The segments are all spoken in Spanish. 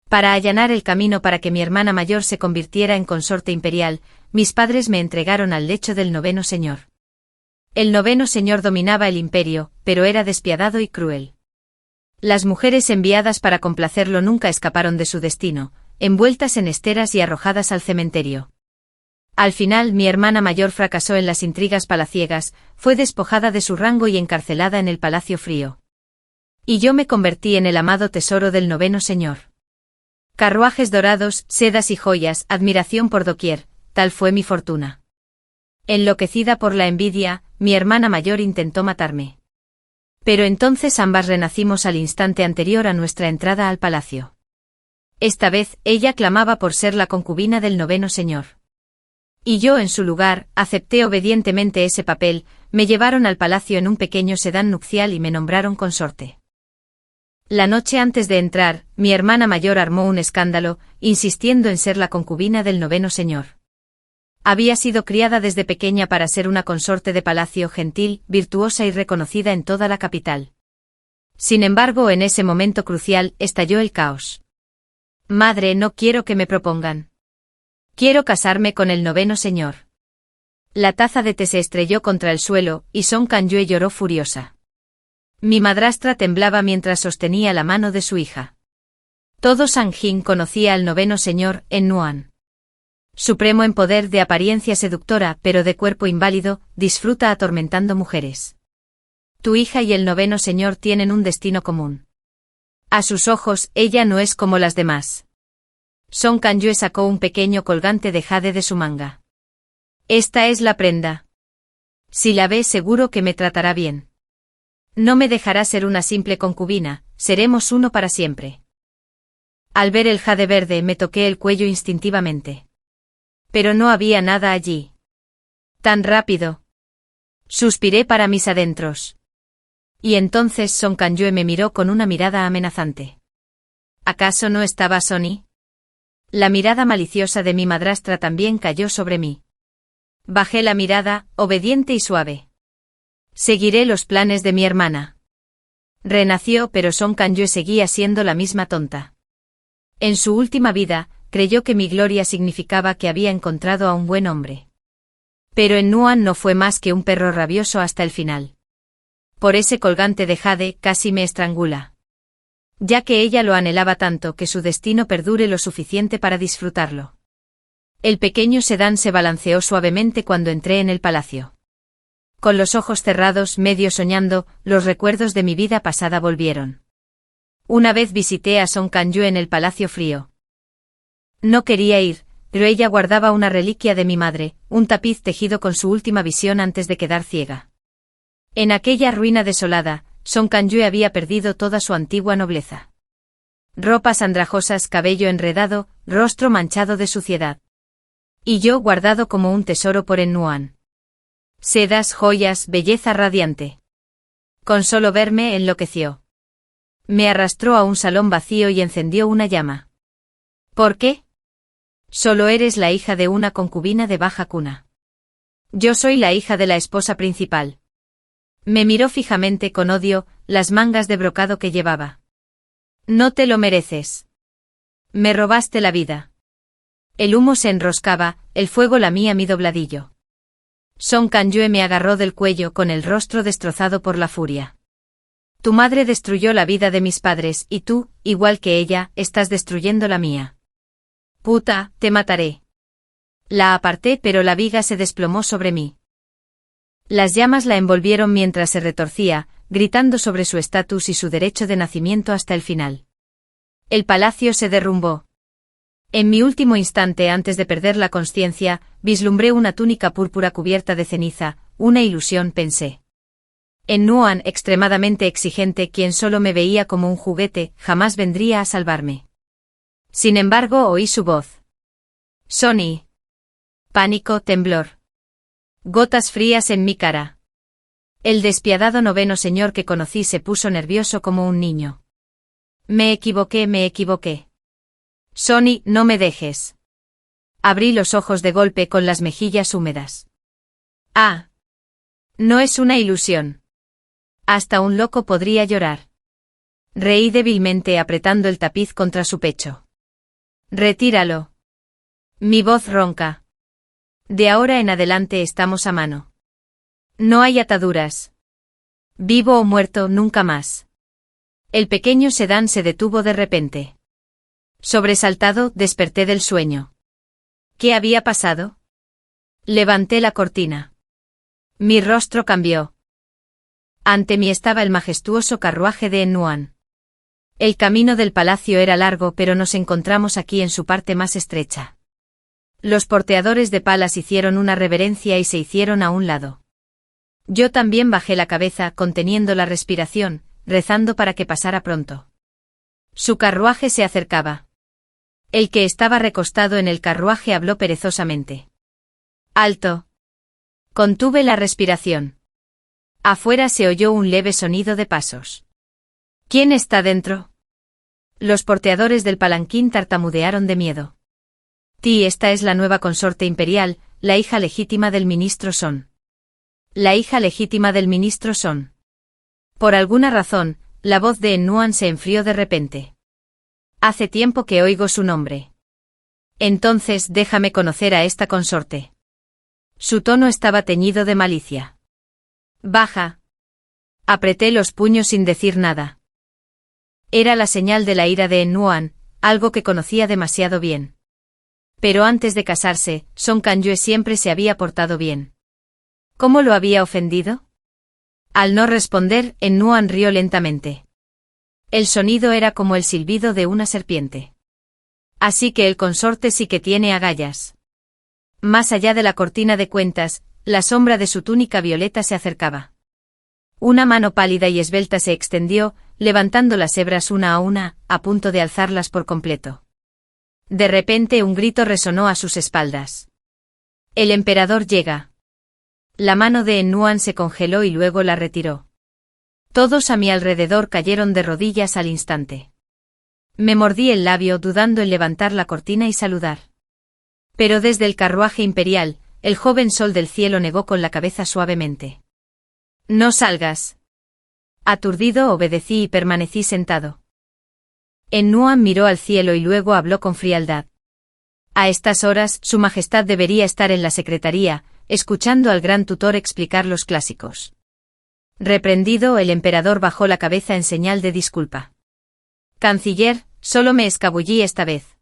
Para allanar el camino para que mi hermana mayor se convirtiera en consorte imperial, mis padres me entregaron al lecho del noveno señor. El noveno señor dominaba el imperio, pero era despiadado y cruel. Las mujeres enviadas para complacerlo nunca escaparon de su destino, envueltas en esteras y arrojadas al cementerio. Al final mi hermana mayor fracasó en las intrigas palaciegas, fue despojada de su rango y encarcelada en el Palacio Frío. Y yo me convertí en el amado tesoro del noveno señor. Carruajes dorados, sedas y joyas, admiración por doquier, tal fue mi fortuna. Enloquecida por la envidia, mi hermana mayor intentó matarme. Pero entonces ambas renacimos al instante anterior a nuestra entrada al palacio. Esta vez, ella clamaba por ser la concubina del noveno señor. Y yo, en su lugar, acepté obedientemente ese papel, me llevaron al palacio en un pequeño sedán nupcial y me nombraron consorte. La noche antes de entrar, mi hermana mayor armó un escándalo, insistiendo en ser la concubina del noveno señor. Había sido criada desde pequeña para ser una consorte de palacio gentil, virtuosa y reconocida en toda la capital. Sin embargo, en ese momento crucial, estalló el caos. Madre, no quiero que me propongan. Quiero casarme con el noveno señor. La taza de té se estrelló contra el suelo, y Song Kanyue lloró furiosa. Mi madrastra temblaba mientras sostenía la mano de su hija. Todo Sanjin conocía al noveno señor, en Nuan. Supremo en poder, de apariencia seductora pero de cuerpo inválido, disfruta atormentando mujeres. Tu hija y el noveno señor tienen un destino común. A sus ojos, ella no es como las demás. Song Kanyue sacó un pequeño colgante de jade de su manga. Esta es la prenda. Si la ve, seguro que me tratará bien. No me dejará ser una simple concubina, seremos uno para siempre. Al ver el jade verde me toqué el cuello instintivamente. Pero no había nada allí. Tan rápido. Suspiré para mis adentros. Y entonces Song Kanyue me miró con una mirada amenazante. ¿Acaso no estaba Sonny? La mirada maliciosa de mi madrastra también cayó sobre mí. Bajé la mirada, obediente y suave. Seguiré los planes de mi hermana. Renació, pero Song Kanyue seguía siendo la misma tonta. En su última vida, creyó que mi gloria significaba que había encontrado a un buen hombre. Pero en Nuan no fue más que un perro rabioso hasta el final. Por ese colgante de jade casi me estrangula. Ya que ella lo anhelaba tanto que su destino perdure lo suficiente para disfrutarlo. El pequeño sedán se balanceó suavemente cuando entré en el palacio. Con los ojos cerrados, medio soñando, los recuerdos de mi vida pasada volvieron. Una vez visité a Song Kanyue en el Palacio Frío. No quería ir, pero ella guardaba una reliquia de mi madre, un tapiz tejido con su última visión antes de quedar ciega. En aquella ruina desolada, Song Kanyue había perdido toda su antigua nobleza. Ropas andrajosas, cabello enredado, rostro manchado de suciedad. Y yo guardado como un tesoro por Nuan. Sedas, joyas, belleza radiante. Con solo verme enloqueció. Me arrastró a un salón vacío y encendió una llama. ¿Por qué? Solo eres la hija de una concubina de baja cuna. Yo soy la hija de la esposa principal. Me miró fijamente con odio, las mangas de brocado que llevaba. No te lo mereces. Me robaste la vida. El humo se enroscaba, el fuego lamía mi dobladillo. Song Kanyue me agarró del cuello con el rostro destrozado por la furia. Tu madre destruyó la vida de mis padres y tú, igual que ella, estás destruyendo la mía. Puta, te mataré. La aparté pero la viga se desplomó sobre mí. Las llamas la envolvieron mientras se retorcía, gritando sobre su estatus y su derecho de nacimiento hasta el final. El palacio se derrumbó. En mi último instante antes de perder la consciencia, vislumbré una túnica púrpura cubierta de ceniza, una ilusión pensé. En Nuan, extremadamente exigente, quien solo me veía como un juguete, jamás vendría a salvarme. Sin embargo, oí su voz. Sonny. Pánico, temblor. Gotas frías en mi cara. El despiadado noveno señor que conocí se puso nervioso como un niño. Me equivoqué, me equivoqué. Sonny, no me dejes. Abrí los ojos de golpe con las mejillas húmedas. Ah. No es una ilusión. Hasta un loco podría llorar. Reí débilmente apretando el tapiz contra su pecho. Retíralo. Mi voz ronca. De ahora en adelante estamos a mano. No hay ataduras. Vivo o muerto, nunca más. El pequeño sedán se detuvo de repente. Sobresaltado, desperté del sueño. ¿Qué había pasado? Levanté la cortina. Mi rostro cambió. Ante mí estaba el majestuoso carruaje de Ennuan. El camino del palacio era largo, pero nos encontramos aquí en su parte más estrecha. Los porteadores de palas hicieron una reverencia y se hicieron a un lado. Yo también bajé la cabeza, conteniendo la respiración, rezando para que pasara pronto. Su carruaje se acercaba. El que estaba recostado en el carruaje habló perezosamente. ¡Alto! Contuve la respiración. Afuera se oyó un leve sonido de pasos. ¿Quién está dentro? Los porteadores del palanquín tartamudearon de miedo. Esta es la nueva consorte imperial, la hija legítima del ministro Son. La hija legítima del ministro Son. Por alguna razón, la voz de Ennuan se enfrió de repente. Hace tiempo que oigo su nombre. Entonces déjame conocer a esta consorte. Su tono estaba teñido de malicia. Baja. Apreté los puños sin decir nada. Era la señal de la ira de Ennuan, algo que conocía demasiado bien. Pero antes de casarse, Son Kanyue siempre se había portado bien. ¿Cómo lo había ofendido? Al no responder, Ennuan rió lentamente. El sonido era como el silbido de una serpiente. Así que el consorte sí que tiene agallas. Más allá de la cortina de cuentas, la sombra de su túnica violeta se acercaba. Una mano pálida y esbelta se extendió, levantando las hebras una a una, a punto de alzarlas por completo. De repente un grito resonó a sus espaldas. El emperador llega. La mano de Ennuan se congeló y luego la retiró. Todos a mi alrededor cayeron de rodillas al instante. Me mordí el labio dudando en levantar la cortina y saludar. Pero desde el carruaje imperial, el joven sol del cielo negó con la cabeza suavemente. No salgas. Aturdido obedecí y permanecí sentado. Ennuan miró al cielo y luego habló con frialdad. A estas horas, Su Majestad debería estar en la secretaría, escuchando al gran tutor explicar los clásicos. Reprendido, el emperador bajó la cabeza en señal de disculpa. Canciller, solo me escabullí esta vez.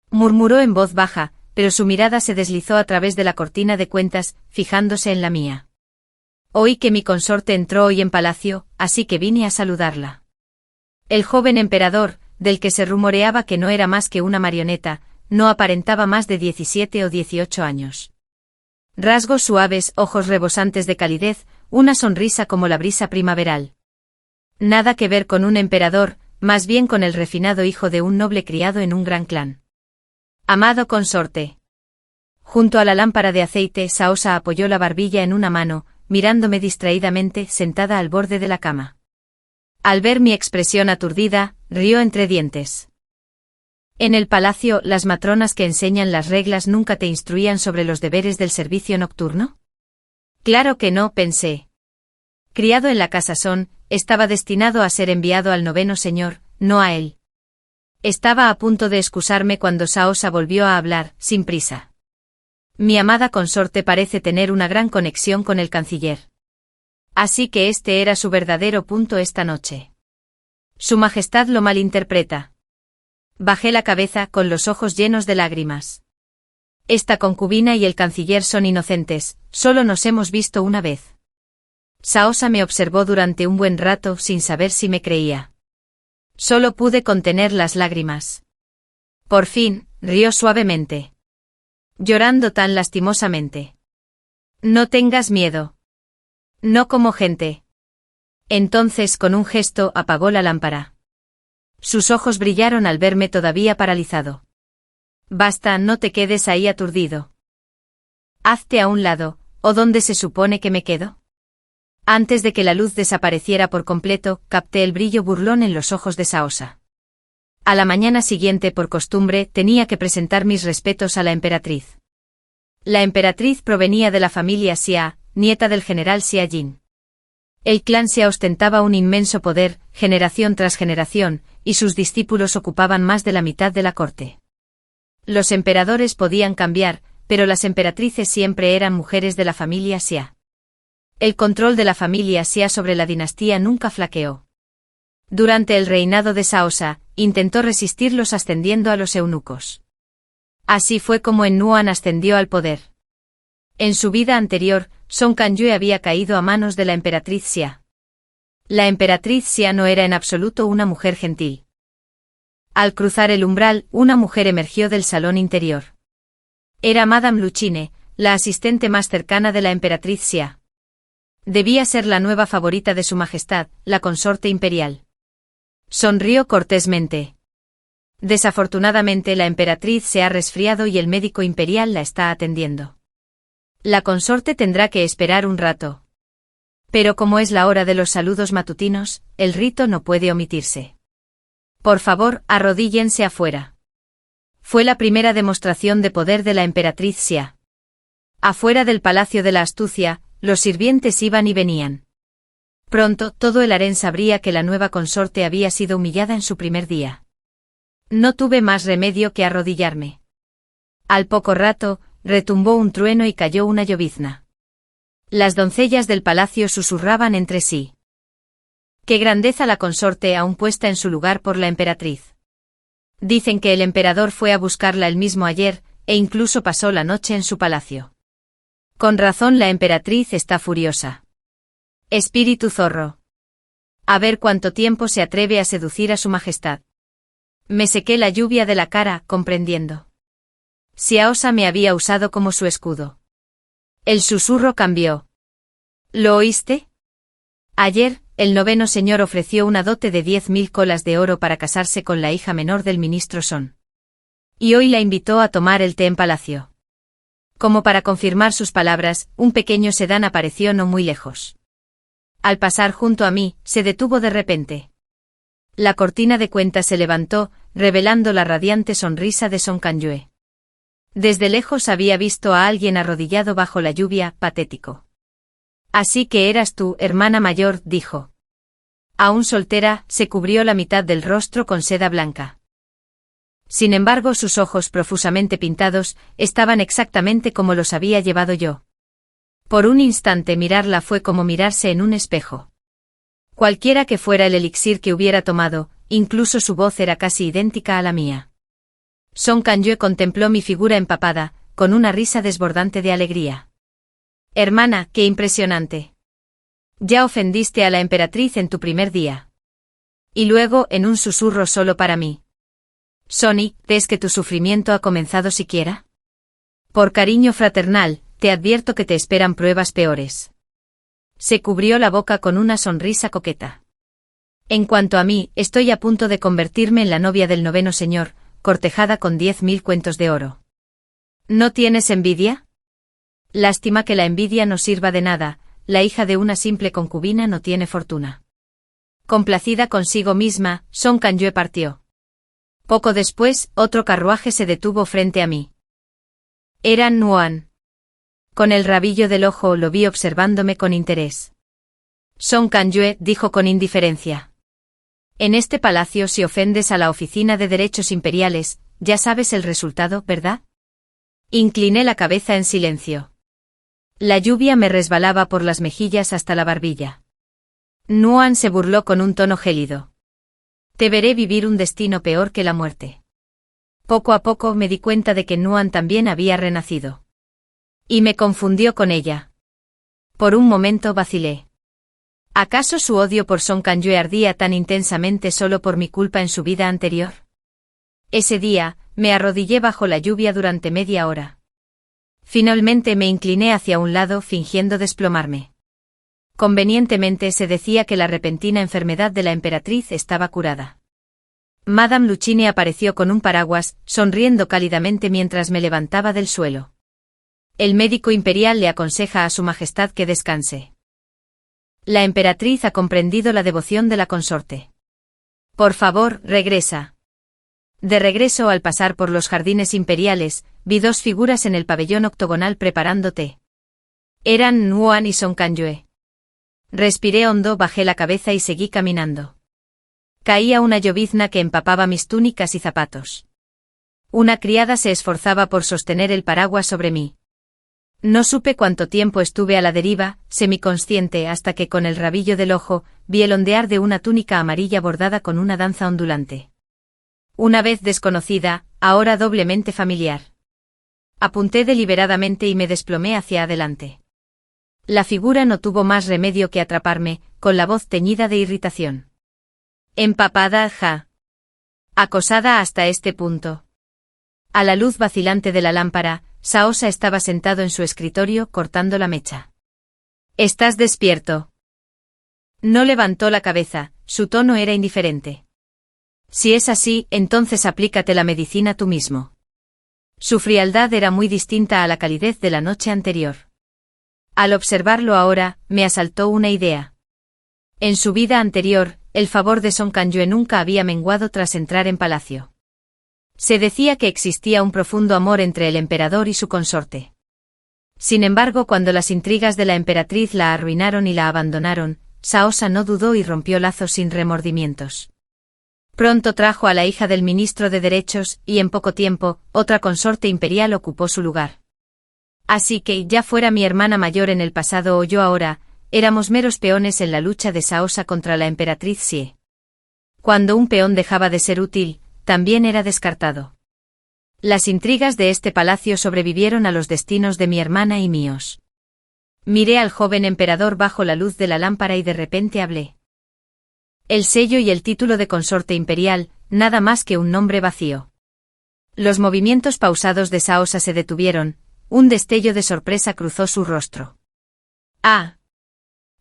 Murmuró en voz baja, pero su mirada se deslizó a través de la cortina de cuentas, fijándose en la mía. Oí que mi consorte entró hoy en palacio, así que vine a saludarla. El joven emperador, del que se rumoreaba que no era más que una marioneta, no aparentaba más de 17 o 18 años. Rasgos suaves, ojos rebosantes de calidez, una sonrisa como la brisa primaveral. Nada que ver con un emperador, más bien con el refinado hijo de un noble criado en un gran clan. Amado consorte. Junto a la lámpara de aceite, Saosa apoyó la barbilla en una mano, mirándome distraídamente, sentada al borde de la cama. Al ver mi expresión aturdida, rió entre dientes. En el palacio, las matronas que enseñan las reglas nunca te instruían sobre los deberes del servicio nocturno. Claro que no, pensé. Criado en la casa Son, estaba destinado a ser enviado al noveno señor, no a él. Estaba a punto de excusarme cuando Saosa volvió a hablar, sin prisa. Mi amada consorte parece tener una gran conexión con el canciller. Así que este era su verdadero punto esta noche. Su Majestad lo malinterpreta. Bajé la cabeza con los ojos llenos de lágrimas. Esta concubina y el canciller son inocentes, solo nos hemos visto una vez. Saosa me observó durante un buen rato sin saber si me creía. Solo pude contener las lágrimas. Por fin, rió suavemente. Llorando tan lastimosamente. No tengas miedo. No como gente. Entonces con un gesto apagó la lámpara. Sus ojos brillaron al verme todavía paralizado. Basta, no te quedes ahí aturdido. Hazte a un lado, ¿o dónde se supone que me quedo? Antes de que la luz desapareciera por completo, capté el brillo burlón en los ojos de Saosa. A la mañana siguiente, por costumbre, tenía que presentar mis respetos a la emperatriz. La emperatriz provenía de la familia Xia, nieta del general Xia Jin. El clan Xia ostentaba un inmenso poder, generación tras generación, y sus discípulos ocupaban más de la mitad de la corte. Los emperadores podían cambiar, pero las emperatrices siempre eran mujeres de la familia Xia. El control de la familia Xia sobre la dinastía nunca flaqueó. Durante el reinado de Saosa, intentó resistirlos ascendiendo a los eunucos. Así fue como Nuan ascendió al poder. En su vida anterior, Song Kanyue había caído a manos de la emperatriz Xia. La emperatriz Xia no era en absoluto una mujer gentil. Al cruzar el umbral, una mujer emergió del salón interior. Era Madame Luchine, la asistente más cercana de la emperatriz Xia. Debía ser la nueva favorita de su majestad, la consorte imperial. Sonrió cortésmente. Desafortunadamente la emperatriz se ha resfriado y el médico imperial la está atendiendo. La consorte tendrá que esperar un rato. Pero como es la hora de los saludos matutinos, el rito no puede omitirse. Por favor, arrodíllense afuera. Fue la primera demostración de poder de la emperatriz Xia. Afuera del Palacio de la Astucia, los sirvientes iban y venían. Pronto, todo el harén sabría que la nueva consorte había sido humillada en su primer día. No tuve más remedio que arrodillarme. Al poco rato, retumbó un trueno y cayó una llovizna. Las doncellas del palacio susurraban entre sí. ¡Qué grandeza la consorte aún puesta en su lugar por la emperatriz! Dicen que el emperador fue a buscarla el mismo ayer, e incluso pasó la noche en su palacio. Con razón la emperatriz está furiosa. Espíritu zorro. A ver cuánto tiempo se atreve a seducir a su majestad. Me sequé la lluvia de la cara, comprendiendo. Xiaosa me había usado como su escudo. El susurro cambió. ¿Lo oíste? Ayer, el noveno señor ofreció una dote de 10.000 colas de oro para casarse con la hija menor del ministro Son. Y hoy la invitó a tomar el té en palacio. Como para confirmar sus palabras, un pequeño sedán apareció no muy lejos. Al pasar junto a mí, se detuvo de repente. La cortina de cuenta se levantó, revelando la radiante sonrisa de Song Kanyue. Desde lejos había visto a alguien arrodillado bajo la lluvia, patético. Así que eras tú, hermana mayor, dijo. Aún soltera, se cubrió la mitad del rostro con seda blanca. Sin embargo, sus ojos profusamente pintados, estaban exactamente como los había llevado yo. Por un instante mirarla fue como mirarse en un espejo. Cualquiera que fuera el elixir que hubiera tomado, incluso su voz era casi idéntica a la mía. Song Kanyue contempló mi figura empapada, con una risa desbordante de alegría. Hermana, qué impresionante. Ya ofendiste a la emperatriz en tu primer día. Y luego, en un susurro solo para mí. Sonny, ¿ves que tu sufrimiento ha comenzado siquiera? Por cariño fraternal, te advierto que te esperan pruebas peores. Se cubrió la boca con una sonrisa coqueta. En cuanto a mí, estoy a punto de convertirme en la novia del noveno señor, cortejada con 10.000 cuentos de oro. ¿No tienes envidia? Lástima que la envidia no sirva de nada, la hija de una simple concubina no tiene fortuna. Complacida consigo misma, Song Kanyue partió. Poco después, otro carruaje se detuvo frente a mí. Era Nuan. Con el rabillo del ojo lo vi observándome con interés. Song Kanyue dijo con indiferencia. En este palacio si ofendes a la oficina de derechos imperiales, ya sabes el resultado, ¿verdad? Incliné la cabeza en silencio. La lluvia me resbalaba por las mejillas hasta la barbilla. Nuan se burló con un tono gélido. Te veré vivir un destino peor que la muerte. Poco a poco me di cuenta de que Nuan también había renacido. Y me confundió con ella. Por un momento vacilé. ¿Acaso su odio por Song Kanyue ardía tan intensamente solo por mi culpa en su vida anterior? Ese día, me arrodillé bajo la lluvia durante media hora. Finalmente me incliné hacia un lado fingiendo desplomarme. Convenientemente se decía que la repentina enfermedad de la emperatriz estaba curada. Madame Luchine apareció con un paraguas, sonriendo cálidamente mientras me levantaba del suelo. El médico imperial le aconseja a su majestad que descanse. La emperatriz ha comprendido la devoción de la consorte. Por favor, regresa. De regreso al pasar por los jardines imperiales, vi dos figuras en el pabellón octogonal preparando té. Eran Nuan y Song Kanyue. Respiré hondo, bajé la cabeza y seguí caminando. Caía una llovizna que empapaba mis túnicas y zapatos. Una criada se esforzaba por sostener el paraguas sobre mí. No supe cuánto tiempo estuve a la deriva, semiconsciente, hasta que con el rabillo del ojo, vi el ondear de una túnica amarilla bordada con una danza ondulante. Una vez desconocida, ahora doblemente familiar. Apunté deliberadamente y me desplomé hacia adelante. La figura no tuvo más remedio que atraparme, con la voz teñida de irritación. Empapada, ja. Acosada hasta este punto. A la luz vacilante de la lámpara, Saosa estaba sentado en su escritorio cortando la mecha. ¿Estás despierto? No levantó la cabeza, su tono era indiferente. Si es así, entonces aplícate la medicina tú mismo. Su frialdad era muy distinta a la calidez de la noche anterior. Al observarlo ahora, me asaltó una idea. En su vida anterior, el favor de Song Kang-yue nunca había menguado tras entrar en palacio. Se decía que existía un profundo amor entre el emperador y su consorte. Sin embargo, cuando las intrigas de la emperatriz la arruinaron y la abandonaron, Saosa no dudó y rompió lazos sin remordimientos. Pronto trajo a la hija del ministro de Derechos, y en poco tiempo, otra consorte imperial ocupó su lugar. Así que, ya fuera mi hermana mayor en el pasado o yo ahora, éramos meros peones en la lucha de Saosa contra la emperatriz Xie. Cuando un peón dejaba de ser útil, también era descartado. Las intrigas de este palacio sobrevivieron a los destinos de mi hermana y míos. Miré al joven emperador bajo la luz de la lámpara y de repente hablé. El sello y el título de consorte imperial, nada más que un nombre vacío. Los movimientos pausados de Saosa se detuvieron, un destello de sorpresa cruzó su rostro. Ah.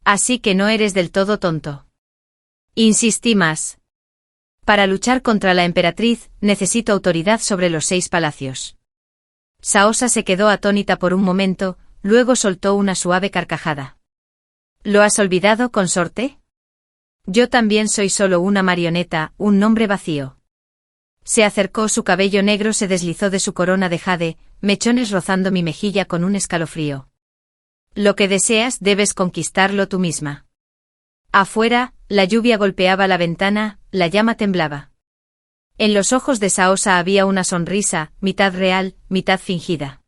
Así que no eres del todo tonto. Insistí más. Para luchar contra la emperatriz, necesito autoridad sobre los 6 palacios. Saosa se quedó atónita por un momento, luego soltó una suave carcajada. ¿Lo has olvidado, consorte? Yo también soy solo una marioneta, un nombre vacío. Se acercó, su cabello negro se deslizó de su corona de jade, mechones rozando mi mejilla con un escalofrío. Lo que deseas debes conquistarlo tú misma. Afuera, la lluvia golpeaba la ventana, la llama temblaba. En los ojos de Saosa había una sonrisa, mitad real, mitad fingida.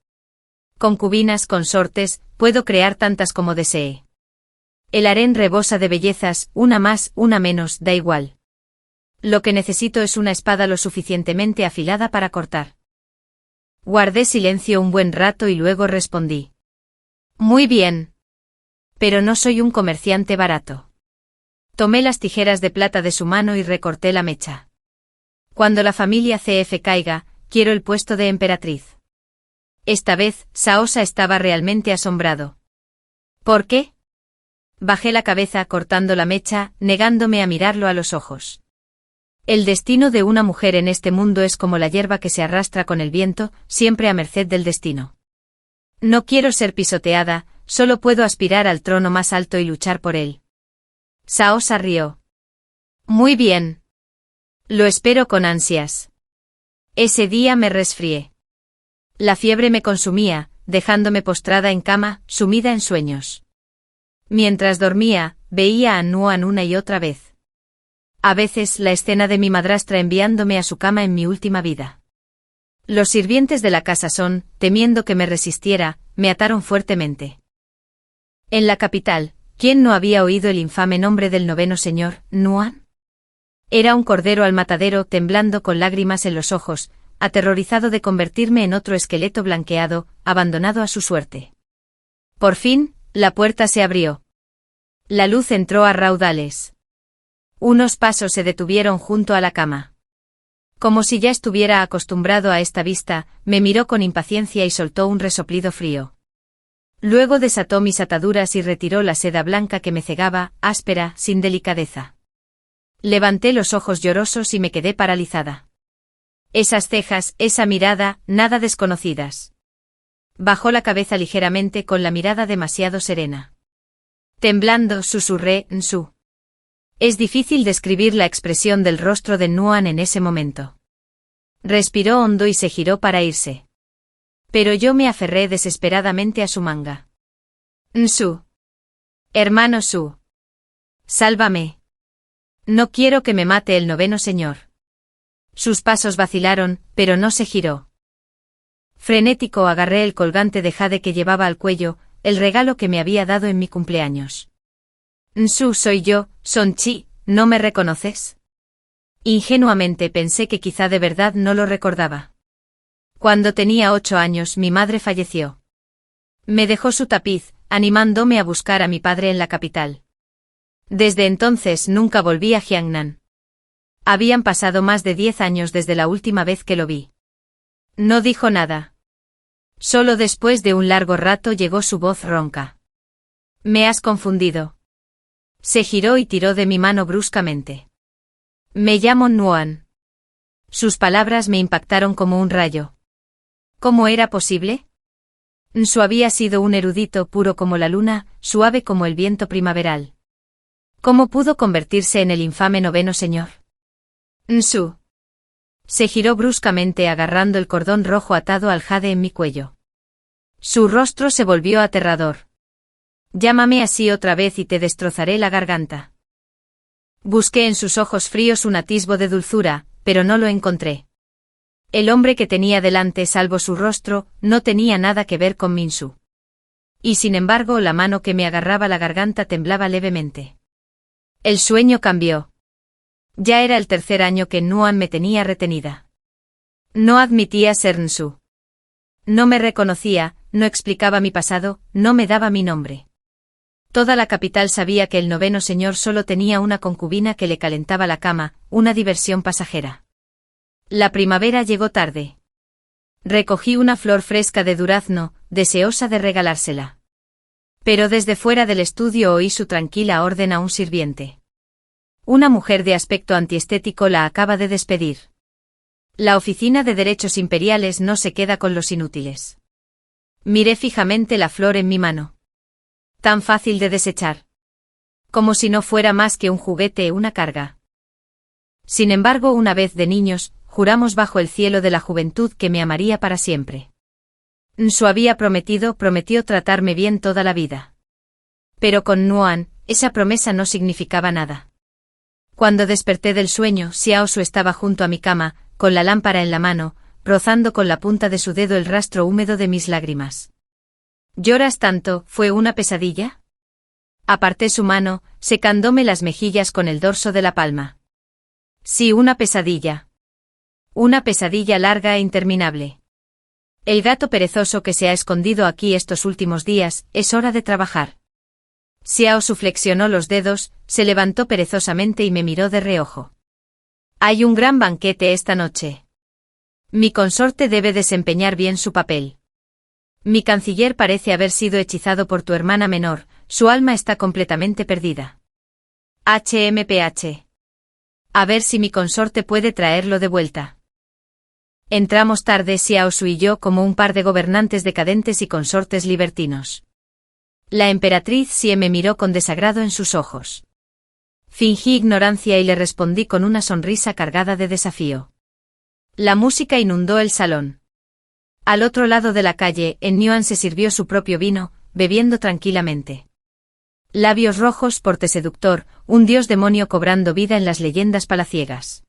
Concubinas, consortes, puedo crear tantas como desee. El harén rebosa de bellezas, una más, una menos, da igual. Lo que necesito es una espada lo suficientemente afilada para cortar. Guardé silencio un buen rato y luego respondí. Muy bien. Pero no soy un comerciante barato. Tomé las tijeras de plata de su mano y recorté la mecha. Cuando la familia CF caiga, quiero el puesto de emperatriz. Esta vez, Saosa estaba realmente asombrado. ¿Por qué? Bajé la cabeza cortando la mecha, negándome a mirarlo a los ojos. El destino de una mujer en este mundo es como la hierba que se arrastra con el viento, siempre a merced del destino. No quiero ser pisoteada, solo puedo aspirar al trono más alto y luchar por él. Saosa rió. Muy bien. Lo espero con ansias. Ese día me resfrié. La fiebre me consumía, dejándome postrada en cama, sumida en sueños. Mientras dormía, veía a Nuan una y otra vez. A veces la escena de mi madrastra enviándome a su cama en mi última vida. Los sirvientes de la casa Son, temiendo que me resistiera, me ataron fuertemente. En la capital, ¿quién no había oído el infame nombre del 9º señor, Nuan? Era un cordero al matadero, temblando con lágrimas en los ojos, aterrorizado de convertirme en otro esqueleto blanqueado, abandonado a su suerte. Por fin, la puerta se abrió. La luz entró a raudales. Unos pasos se detuvieron junto a la cama. Como si ya estuviera acostumbrado a esta vista, me miró con impaciencia y soltó un resoplido frío. Luego desató mis ataduras y retiró la seda blanca que me cegaba, áspera, sin delicadeza. Levanté los ojos llorosos y me quedé paralizada. Esas cejas, esa mirada, nada desconocidas. Bajó la cabeza ligeramente con la mirada demasiado serena. Temblando, susurré, Nsu. Es difícil describir la expresión del rostro de Nuan en ese momento. Respiró hondo y se giró para irse. Pero yo me aferré desesperadamente a su manga. Nsu. Hermano Su. Sálvame. No quiero que me mate el 9º señor. Sus pasos vacilaron, pero no se giró. Frenético agarré el colgante de jade que llevaba al cuello, el regalo que me había dado en mi cumpleaños. Nsu, soy yo, Son-chi, ¿no me reconoces? Ingenuamente pensé que quizá de verdad no lo recordaba. Cuando tenía 8 años mi madre falleció. Me dejó su tapiz, animándome a buscar a mi padre en la capital. Desde entonces nunca volví a Jiangnan. Habían pasado más de 10 años desde la última vez que lo vi. No dijo nada. Solo después de un largo rato llegó su voz ronca. Me has confundido. Se giró y tiró de mi mano bruscamente. Me llamo Nuan. Sus palabras me impactaron como un rayo. ¿Cómo era posible? Nsu había sido un erudito puro como la luna, suave como el viento primaveral. ¿Cómo pudo convertirse en el infame noveno señor? Nsu. Se giró bruscamente agarrando el cordón rojo atado al jade en mi cuello. Su rostro se volvió aterrador. Llámame así otra vez y te destrozaré la garganta. Busqué en sus ojos fríos un atisbo de dulzura, pero no lo encontré. El hombre que tenía delante, salvo su rostro, no tenía nada que ver con Minsu. Y sin embargo la mano que me agarraba la garganta temblaba levemente. El sueño cambió. Ya era el tercer año que Nuan me tenía retenida. No admitía ser Nsu. No me reconocía, no explicaba mi pasado, no me daba mi nombre. Toda la capital sabía que el noveno señor solo tenía una concubina que le calentaba la cama, una diversión pasajera. La primavera llegó tarde. Recogí una flor fresca de durazno, deseosa de regalársela. Pero desde fuera del estudio oí su tranquila orden a un sirviente. Una mujer de aspecto antiestético la acaba de despedir. La oficina de derechos imperiales no se queda con los inútiles. Miré fijamente la flor en mi mano. Tan fácil de desechar. Como si no fuera más que un juguete, una carga. Sin embargo, una vez de niños, juramos bajo el cielo de la juventud que me amaría para siempre. Nsu había prometió tratarme bien toda la vida. Pero con Nuan, esa promesa no significaba nada. Cuando desperté del sueño, Xiao Su estaba junto a mi cama, con la lámpara en la mano, rozando con la punta de su dedo el rastro húmedo de mis lágrimas. ¿Lloras tanto? ¿Fue una pesadilla? Aparté su mano, secándome las mejillas con el dorso de la palma. Sí, una pesadilla. Una pesadilla larga e interminable. El gato perezoso que se ha escondido aquí estos últimos días, es hora de trabajar. Xiao Su flexionó los dedos, se levantó perezosamente y me miró de reojo. Hay un gran banquete esta noche. Mi consorte debe desempeñar bien su papel. Mi canciller parece haber sido hechizado por tu hermana menor, su alma está completamente perdida. HMPH. A ver si mi consorte puede traerlo de vuelta. Entramos tarde Xiao Su y yo como un par de gobernantes decadentes y consortes libertinos. La emperatriz Xie me miró con desagrado en sus ojos. Fingí ignorancia y le respondí con una sonrisa cargada de desafío. La música inundó el salón. Al otro lado de la calle, Nuan se sirvió su propio vino, bebiendo tranquilamente. Labios rojos, porte seductor, un dios demonio cobrando vida en las leyendas palaciegas.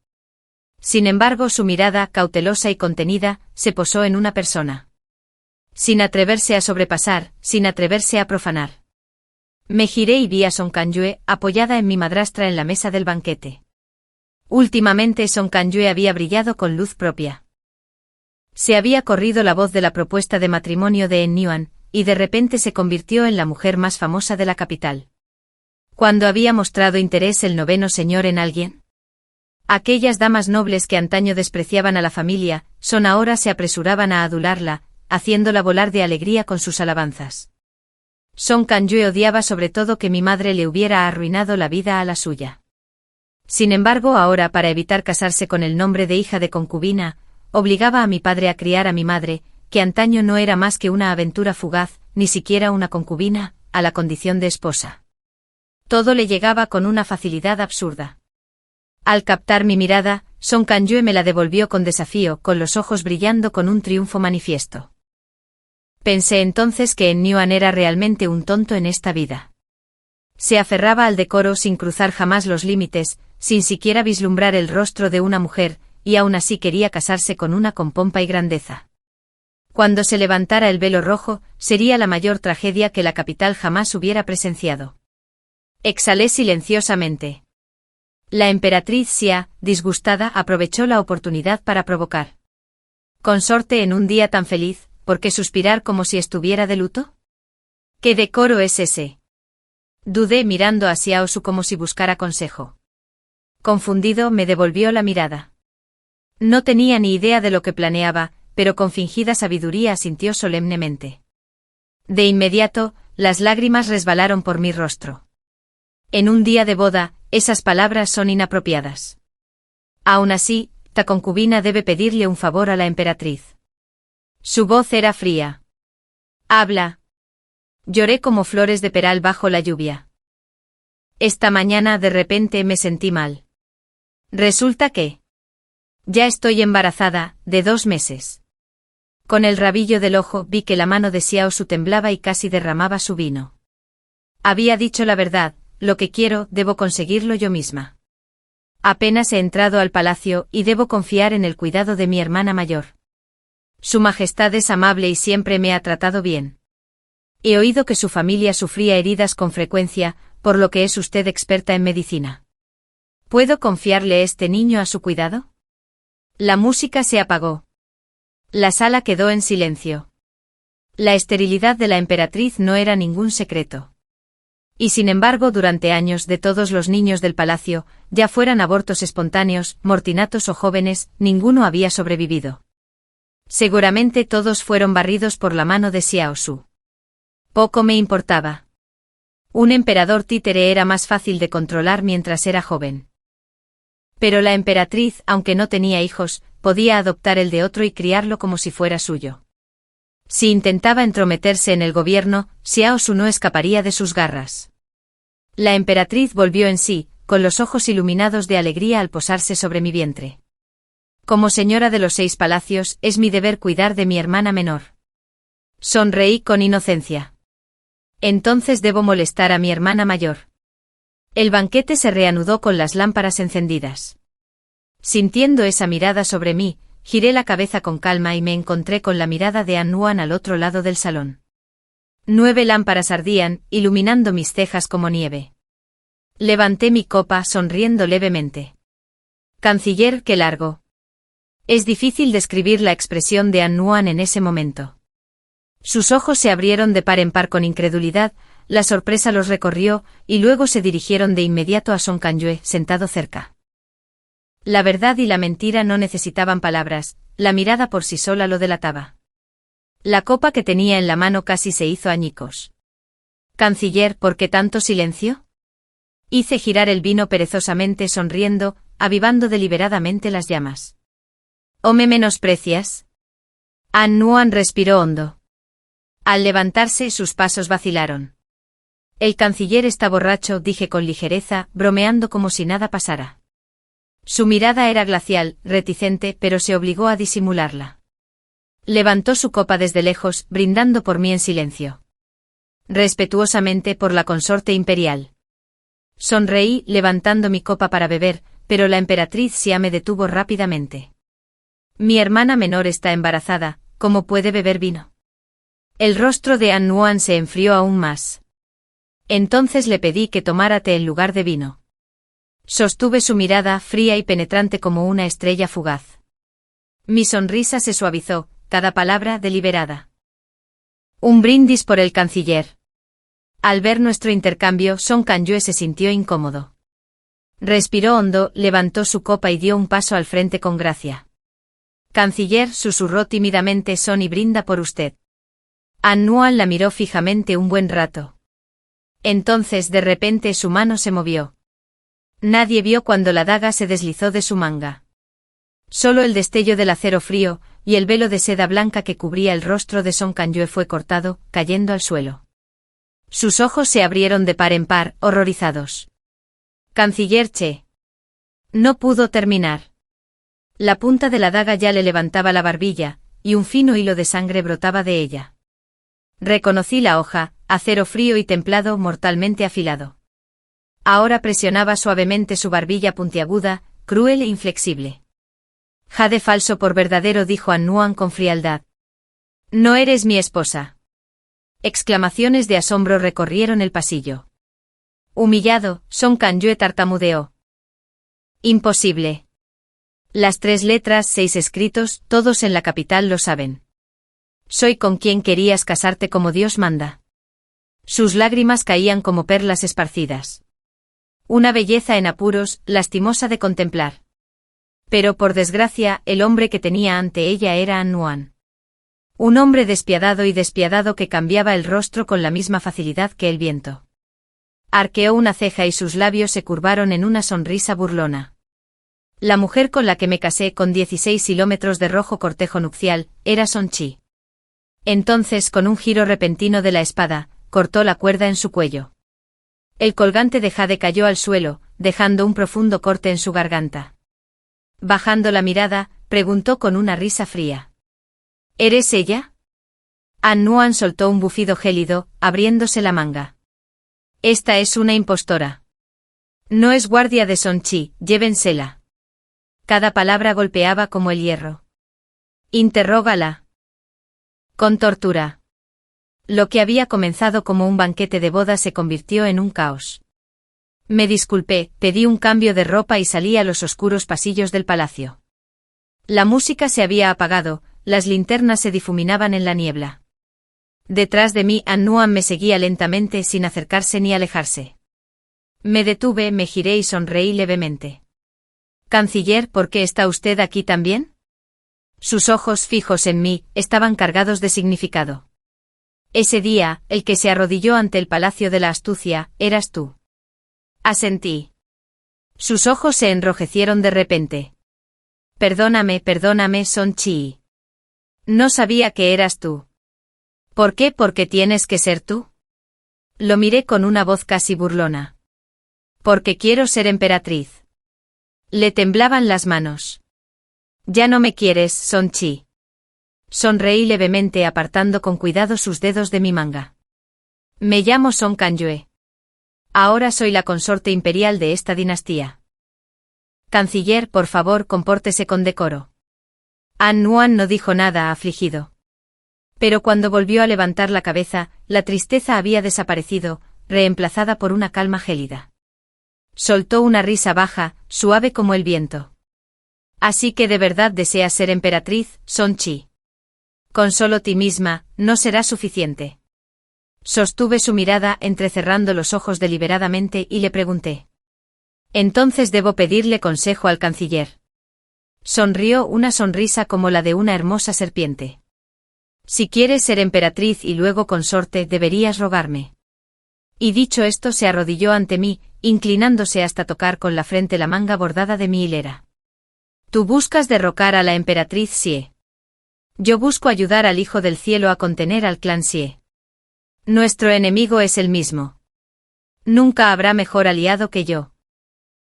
Sin embargo, su mirada, cautelosa y contenida, se posó en una persona. Sin atreverse a sobrepasar, sin atreverse a profanar. Me giré y vi a Song Kanyue, apoyada en mi madrastra en la mesa del banquete. Últimamente Song Kanyue había brillado con luz propia. Se había corrido la voz de la propuesta de matrimonio de Nuan, y de repente se convirtió en la mujer más famosa de la capital. ¿Cuándo había mostrado interés el noveno señor en alguien? Aquellas damas nobles que antaño despreciaban a la familia, ahora se apresuraban a adularla, haciéndola volar de alegría con sus alabanzas. Song Kanyue odiaba sobre todo que mi madre le hubiera arruinado la vida a la suya. Sin embargo, ahora, para evitar casarse con el nombre de hija de concubina, obligaba a mi padre a criar a mi madre, que antaño no era más que una aventura fugaz, ni siquiera una concubina, a la condición de esposa. Todo le llegaba con una facilidad absurda. Al captar mi mirada, Song Kanyue me la devolvió con desafío, con los ojos brillando con un triunfo manifiesto. Pensé entonces que Nuan era realmente un tonto en esta vida. Se aferraba al decoro sin cruzar jamás los límites, sin siquiera vislumbrar el rostro de una mujer, y aún así quería casarse con una con pompa y grandeza. Cuando se levantara el velo rojo, sería la mayor tragedia que la capital jamás hubiera presenciado. Exhalé silenciosamente. La emperatriz Xia, disgustada, aprovechó la oportunidad para provocar. «Consorte en un día tan feliz, ¿por qué suspirar como si estuviera de luto? ¿Qué decoro es ese?». Dudé mirando a Xiao Su como si buscara consejo. Confundido me devolvió la mirada. No tenía ni idea de lo que planeaba, pero con fingida sabiduría asintió solemnemente. De inmediato, las lágrimas resbalaron por mi rostro. En un día de boda, esas palabras son inapropiadas. Aún así, ta concubina debe pedirle un favor a la emperatriz. Su voz era fría. «Habla». Lloré como flores de peral bajo la lluvia. Esta mañana de repente me sentí mal. Resulta que ya estoy embarazada, de 2 meses. Con el rabillo del ojo vi que la mano de Xiao Su temblaba y casi derramaba su vino. Había dicho la verdad, lo que quiero, debo conseguirlo yo misma. Apenas he entrado al palacio y debo confiar en el cuidado de mi hermana mayor. Su Majestad es amable y siempre me ha tratado bien. He oído que su familia sufría heridas con frecuencia, por lo que es usted experta en medicina. ¿Puedo confiarle este niño a su cuidado? La música se apagó. La sala quedó en silencio. La esterilidad de la emperatriz no era ningún secreto. Y sin embargo, durante años de todos los niños del palacio, ya fueran abortos espontáneos, mortinatos o jóvenes, ninguno había sobrevivido. Seguramente todos fueron barridos por la mano de Xiao Su. Poco me importaba. Un emperador títere era más fácil de controlar mientras era joven. Pero la emperatriz, aunque no tenía hijos, podía adoptar el de otro y criarlo como si fuera suyo. Si intentaba entrometerse en el gobierno, Xiao Su no escaparía de sus garras. La emperatriz volvió en sí, con los ojos iluminados de alegría al posarse sobre mi vientre. Como señora de los 6 palacios, es mi deber cuidar de mi hermana menor. Sonreí con inocencia. Entonces debo molestar a mi hermana mayor. El banquete se reanudó con las lámparas encendidas. Sintiendo esa mirada sobre mí, giré la cabeza con calma y me encontré con la mirada de An Nuan al otro lado del salón. 9 lámparas ardían, iluminando mis cejas como nieve. Levanté mi copa sonriendo levemente. Canciller, qué largo. Es difícil describir la expresión de An Nuan en ese momento. Sus ojos se abrieron de par en par con incredulidad, la sorpresa los recorrió, y luego se dirigieron de inmediato a Song Kanyue, sentado cerca. La verdad y la mentira no necesitaban palabras, la mirada por sí sola lo delataba. La copa que tenía en la mano casi se hizo añicos. Canciller, ¿por qué tanto silencio? Hice girar el vino perezosamente sonriendo, avivando deliberadamente las llamas. ¿O me menosprecias? An Nuan respiró hondo. Al levantarse, sus pasos vacilaron. El canciller está borracho, dije con ligereza, bromeando como si nada pasara. Su mirada era glacial, reticente, pero se obligó a disimularla. Levantó su copa desde lejos, brindando por mí en silencio. Respetuosamente por la consorte imperial. Sonreí, levantando mi copa para beber, pero la emperatriz Xia me detuvo rápidamente. Mi hermana menor está embarazada, ¿cómo puede beber vino? El rostro de An Nuan se enfrió aún más. Entonces le pedí que tomara té en lugar de vino. Sostuve su mirada fría y penetrante como una estrella fugaz. Mi sonrisa se suavizó, cada palabra deliberada. Un brindis por el canciller. Al ver nuestro intercambio, Song Kanyue se sintió incómodo. Respiró hondo, levantó su copa y dio un paso al frente con gracia. Canciller, susurró tímidamente, Son y brinda por usted. An Nuan la miró fijamente un buen rato. Entonces de repente su mano se movió. Nadie vio cuando la daga se deslizó de su manga. Solo el destello del acero frío, y el velo de seda blanca que cubría el rostro de Song Kanyue fue cortado, cayendo al suelo. Sus ojos se abrieron de par en par, horrorizados. Canciller Che. No pudo terminar. La punta de la daga ya le levantaba la barbilla, y un fino hilo de sangre brotaba de ella. Reconocí la hoja, acero frío y templado, mortalmente afilado. Ahora presionaba suavemente su barbilla puntiaguda, cruel e inflexible. Jade falso por verdadero, dijo An-Nuan con frialdad. No eres mi esposa. Exclamaciones de asombro recorrieron el pasillo. Humillado, Song Kang-yue tartamudeó. Imposible. Las 3 letras, 6 escritos, todos en la capital lo saben. Soy con quien querías casarte como Dios manda. Sus lágrimas caían como perlas esparcidas. Una belleza en apuros, lastimosa de contemplar. Pero por desgracia, el hombre que tenía ante ella era An-Nuan. Un hombre despiadado y despiadado que cambiaba el rostro con la misma facilidad que el viento. Arqueó una ceja y sus labios se curvaron en una sonrisa burlona. La mujer con la que me casé con 16 kilómetros de rojo cortejo nupcial, era Son-chi. Entonces, con un giro repentino de la espada, cortó la cuerda en su cuello. El colgante de jade cayó al suelo, dejando un profundo corte en su garganta. Bajando la mirada, preguntó con una risa fría. ¿Eres ella? An-Nuan soltó un bufido gélido, abriéndose la manga. Esta es una impostora. No es guardia de Son-chi, llévensela. Cada palabra golpeaba como el hierro. Interrógala. Con tortura. Lo que había comenzado como un banquete de boda se convirtió en un caos. Me disculpé, pedí un cambio de ropa y salí a los oscuros pasillos del palacio. La música se había apagado, las linternas se difuminaban en la niebla. Detrás de mí An-Nuan me seguía lentamente sin acercarse ni alejarse. Me detuve, me giré y sonreí levemente. Canciller, ¿por qué está usted aquí también? Sus ojos fijos en mí, estaban cargados de significado. Ese día, el que se arrodilló ante el palacio de la astucia, eras tú. Asentí. Sus ojos se enrojecieron de repente. Perdóname, Son-chi. No sabía que eras tú. ¿Por qué? ¿Porque tienes que ser tú? Lo miré con una voz casi burlona. Porque quiero ser emperatriz. Le temblaban las manos. Ya no me quieres, Son-chi. Sonreí levemente apartando con cuidado sus dedos de mi manga. Me llamo Song Kang-yue. Ahora soy la consorte imperial de esta dinastía. Canciller, por favor, compórtese con decoro. An-Nuan no dijo nada, afligido. Pero cuando volvió a levantar la cabeza, la tristeza había desaparecido, reemplazada por una calma gélida. Soltó una risa baja, suave como el viento. Así que de verdad deseas ser emperatriz, Son-chi. Con solo ti misma, no será suficiente. Sostuve su mirada entrecerrando los ojos deliberadamente y le pregunté. Entonces debo pedirle consejo al canciller. Sonrió una sonrisa como la de una hermosa serpiente. Si quieres ser emperatriz y luego consorte, deberías rogarme. Y dicho esto se arrodilló ante mí, inclinándose hasta tocar con la frente la manga bordada de mi hilera. Tú buscas derrocar a la emperatriz Xie. Yo busco ayudar al Hijo del Cielo a contener al clan Xie. Nuestro enemigo es el mismo. Nunca habrá mejor aliado que yo.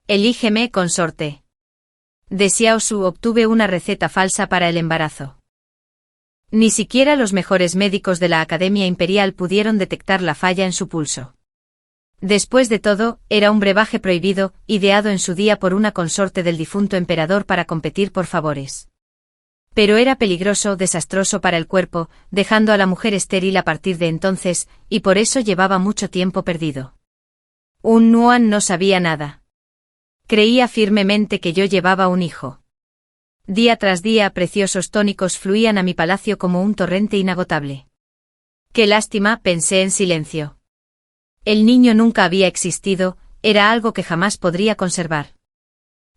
Elígeme, consorte. De Xiao Su obtuve una receta falsa para el embarazo. Ni siquiera los mejores médicos de la Academia Imperial pudieron detectar la falla en su pulso. Después de todo, era un brebaje prohibido, ideado en su día por una consorte del difunto emperador para competir por favores. Pero era peligroso, desastroso para el cuerpo, dejando a la mujer estéril a partir de entonces, y por eso llevaba mucho tiempo perdido. An-Nuan no sabía nada. Creía firmemente que yo llevaba un hijo. Día tras día preciosos tónicos fluían a mi palacio como un torrente inagotable. Qué lástima, pensé en silencio. El niño nunca había existido, era algo que jamás podría conservar.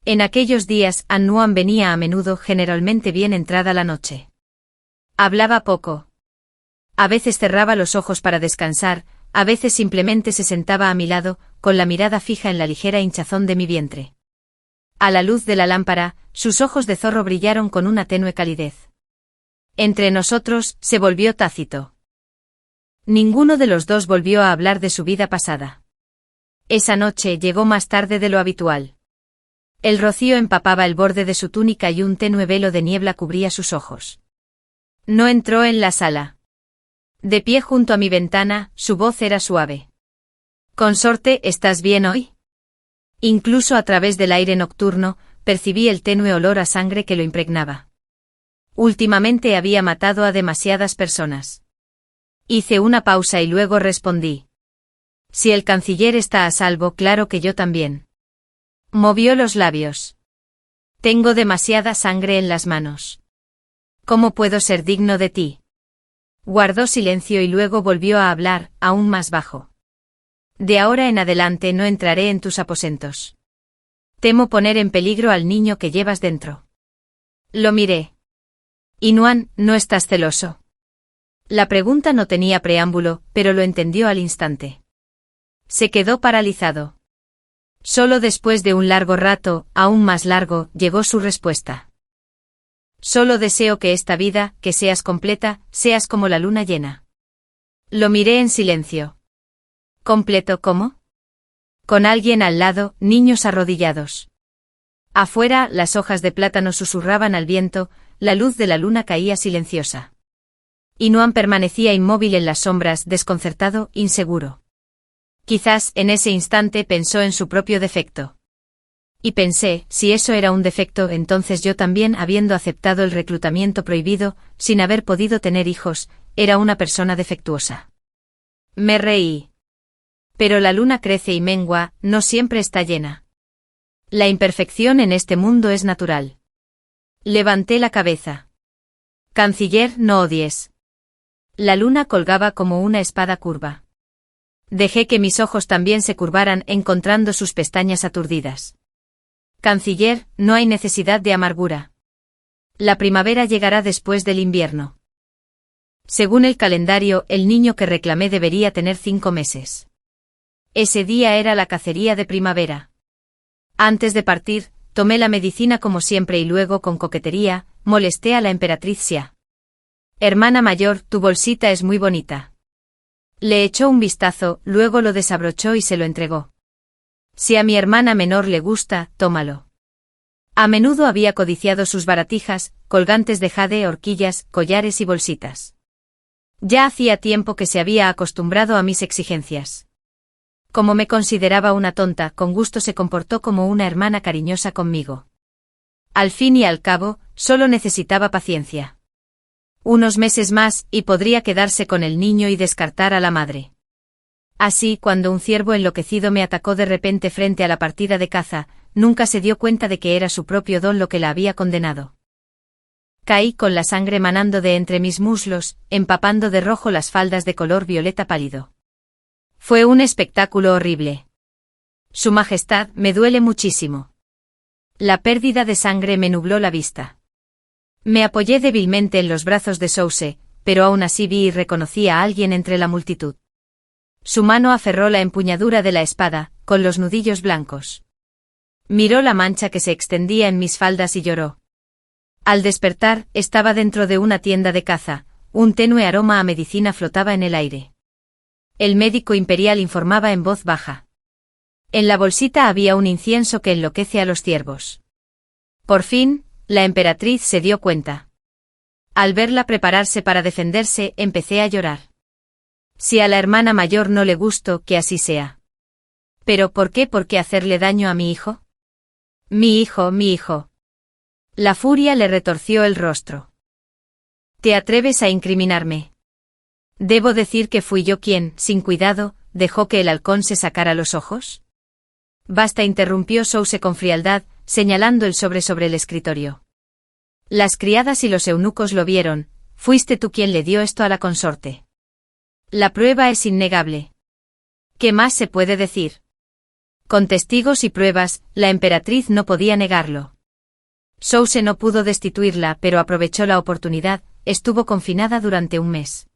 En aquellos días, An-Nuan venía a menudo, generalmente bien entrada la noche. Hablaba poco. A veces cerraba los ojos para descansar, a veces simplemente se sentaba a mi lado, con la mirada fija en la ligera hinchazón de mi vientre. A la luz de la lámpara, sus ojos de zorro brillaron con una tenue calidez. Entre nosotros, se volvió tácito. Ninguno de los dos volvió a hablar de su vida pasada. Esa noche llegó más tarde de lo habitual. El rocío empapaba el borde de su túnica y un tenue velo de niebla cubría sus ojos. No entró en la sala. De pie junto a mi ventana, su voz era suave. Consorte, ¿estás bien hoy? Incluso a través del aire nocturno, percibí el tenue olor a sangre que lo impregnaba. Últimamente había matado a demasiadas personas. Hice una pausa y luego respondí. Si el canciller está a salvo, claro que yo también. Movió los labios. Tengo demasiada sangre en las manos. ¿Cómo puedo ser digno de ti? Guardó silencio y luego volvió a hablar, aún más bajo. De ahora en adelante no entraré en tus aposentos. Temo poner en peligro al niño que llevas dentro. Lo miré. Inuan, ¿no estás celoso? La pregunta no tenía preámbulo, pero lo entendió al instante. Se quedó paralizado. Solo después de un largo rato, aún más largo, llegó su respuesta. Solo deseo que esta vida, que seas completa, seas como la luna llena. Lo miré en silencio. ¿Completo cómo? Con alguien al lado, niños arrodillados. Afuera, las hojas de plátano susurraban al viento, la luz de la luna caía silenciosa. Inuan permanecía inmóvil en las sombras, desconcertado, inseguro. Quizás, en ese instante pensó en su propio defecto. Y pensé, si eso era un defecto, entonces yo también, habiendo aceptado el reclutamiento prohibido, sin haber podido tener hijos, era una persona defectuosa. Me reí. Pero la luna crece y mengua, no siempre está llena. La imperfección en este mundo es natural. Levanté la cabeza. Canciller, no odies. La luna colgaba como una espada curva. Dejé que mis ojos también se curvaran, encontrando sus pestañas aturdidas. Canciller, no hay necesidad de amargura. La primavera llegará después del invierno. Según el calendario, el niño que reclamé debería tener 5 meses. Ese día era la cacería de primavera. Antes de partir, tomé la medicina como siempre y luego, con coquetería, molesté a la emperatriz Xia. Hermana mayor, tu bolsita es muy bonita. Le echó un vistazo, luego lo desabrochó y se lo entregó. Si a mi hermana menor le gusta, tómalo. A menudo había codiciado sus baratijas, colgantes de jade, horquillas, collares y bolsitas. Ya hacía tiempo que se había acostumbrado a mis exigencias. Como me consideraba una tonta, con gusto se comportó como una hermana cariñosa conmigo. Al fin y al cabo, solo necesitaba paciencia. Unos meses más, y podría quedarse con el niño y descartar a la madre. Así, cuando un ciervo enloquecido me atacó de repente frente a la partida de caza, nunca se dio cuenta de que era su propio don lo que la había condenado. Caí con la sangre manando de entre mis muslos, empapando de rojo las faldas de color violeta pálido. Fue un espectáculo horrible. Su Majestad, me duele muchísimo. La pérdida de sangre me nubló la vista. Me apoyé débilmente en los brazos de Souse, pero aún así vi y reconocí a alguien entre la multitud. Su mano aferró la empuñadura de la espada, con los nudillos blancos. Miró la mancha que se extendía en mis faldas y lloró. Al despertar, estaba dentro de una tienda de caza, un tenue aroma a medicina flotaba en el aire. El médico imperial informaba en voz baja. En la bolsita había un incienso que enloquece a los ciervos. Por fin, la emperatriz se dio cuenta. Al verla prepararse para defenderse, empecé a llorar. Si a la hermana mayor no le gustó, que así sea. ¿Pero por qué? ¿Por qué hacerle daño a mi hijo? Mi hijo, mi hijo. La furia le retorció el rostro. ¿Te atreves a incriminarme? ¿Debo decir que fui yo quien, sin cuidado, dejó que el halcón se sacara los ojos? Basta, interrumpió Souse con frialdad, señalando el sobre el escritorio. Las criadas y los eunucos lo vieron, fuiste tú quien le dio esto a la consorte. La prueba es innegable. ¿Qué más se puede decir? Con testigos y pruebas, la emperatriz no podía negarlo. Souse no pudo destituirla, pero aprovechó la oportunidad, estuvo confinada durante un mes.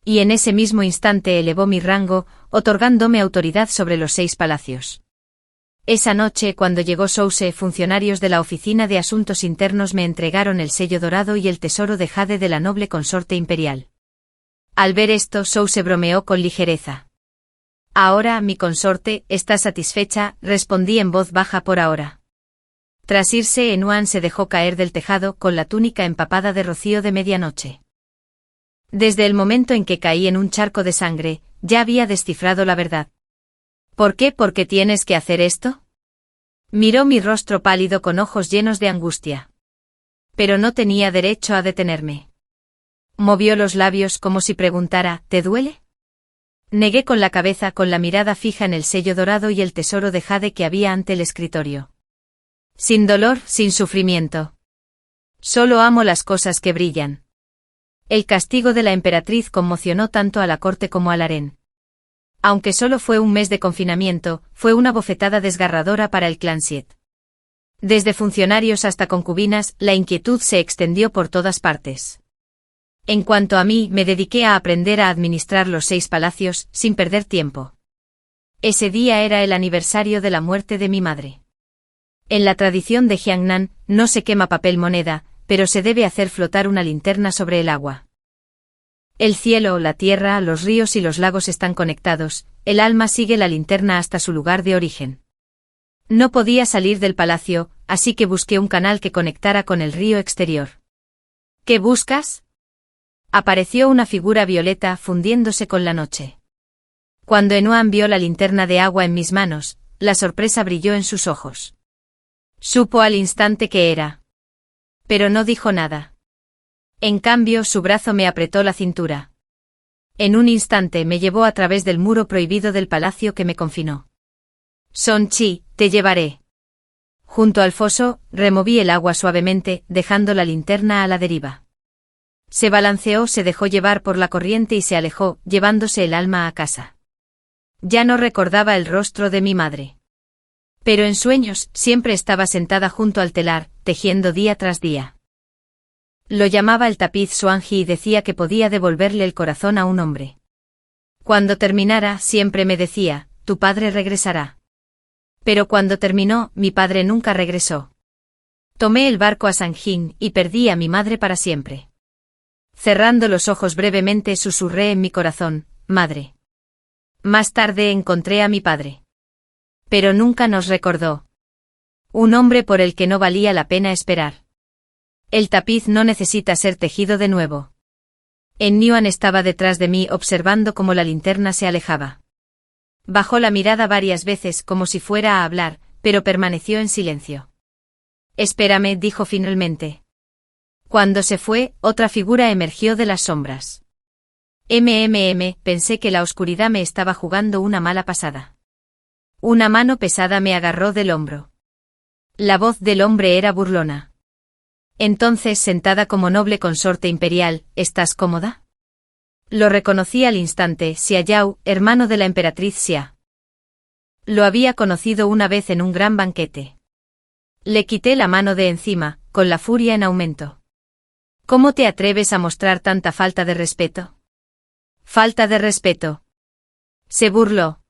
Y en ese mismo instante elevó mi rango, otorgándome autoridad sobre los 6 palacios. Esa noche, cuando llegó Souse, funcionarios de la Oficina de Asuntos Internos me entregaron el sello dorado y el tesoro de jade de la noble consorte imperial. Al ver esto, Souse bromeó con ligereza. Ahora, mi consorte, ¿está satisfecha?, respondí en voz baja. Por ahora. Tras irse, Inuan se dejó caer del tejado con la túnica empapada de rocío de medianoche. Desde el momento en que caí en un charco de sangre, ya había descifrado la verdad. ¿Por qué? ¿Por qué tienes que hacer esto? Miró mi rostro pálido con ojos llenos de angustia. Pero no tenía derecho a detenerme. Movió los labios como si preguntara, ¿te duele? Negué con la cabeza, con la mirada fija en el sello dorado y el tesoro de jade que había ante el escritorio. Sin dolor, sin sufrimiento. Solo amo las cosas que brillan. El castigo de la emperatriz conmocionó tanto a la corte como al harén. Aunque solo fue un mes de confinamiento, fue una bofetada desgarradora para el clan Siet. Desde funcionarios hasta concubinas, la inquietud se extendió por todas partes. En cuanto a mí, me dediqué a aprender a administrar los 6 palacios, sin perder tiempo. Ese día era el aniversario de la muerte de mi madre. En la tradición de Jiangnan, no se quema papel moneda, pero se debe hacer flotar una linterna sobre el agua. El cielo, la tierra, los ríos y los lagos están conectados, el alma sigue la linterna hasta su lugar de origen. No podía salir del palacio, así que busqué un canal que conectara con el río exterior. ¿Qué buscas? Apareció una figura violeta fundiéndose con la noche. Cuando Enuan vio la linterna de agua en mis manos, la sorpresa brilló en sus ojos. Supo al instante qué era. Pero no dijo nada. En cambio, su brazo me apretó la cintura. En un instante me llevó a través del muro prohibido del palacio que me confinó. Son Chi, te llevaré. Junto al foso, removí el agua suavemente, dejando la linterna a la deriva. Se balanceó, se dejó llevar por la corriente y se alejó, llevándose el alma a casa. Ya no recordaba el rostro de mi madre. Pero en sueños, siempre estaba sentada junto al telar, tejiendo día tras día. Lo llamaba el tapiz Xuanji y decía que podía devolverle el corazón a un hombre. Cuando terminara, siempre me decía, tu padre regresará. Pero cuando terminó, mi padre nunca regresó. Tomé el barco a Sanjin y perdí a mi madre para siempre. Cerrando los ojos brevemente susurré en mi corazón, madre. Más tarde encontré a mi padre. Pero nunca nos recordó. Un hombre por el que no valía la pena esperar. El tapiz no necesita ser tejido de nuevo. Enuan estaba detrás de mí observando cómo la linterna se alejaba. Bajó la mirada varias veces como si fuera a hablar, pero permaneció en silencio. Espérame, dijo finalmente. Cuando se fue, otra figura emergió de las sombras. Pensé que la oscuridad me estaba jugando una mala pasada. Una mano pesada me agarró del hombro. La voz del hombre era burlona. Entonces, sentada como noble consorte imperial, ¿estás cómoda? Lo reconocí al instante, Xia Yao, hermano de la emperatriz Xia. Lo había conocido una vez en un gran banquete. Le quité la mano de encima, con la furia en aumento. ¿Cómo te atreves a mostrar tanta falta de respeto? Falta de respeto. Se burló.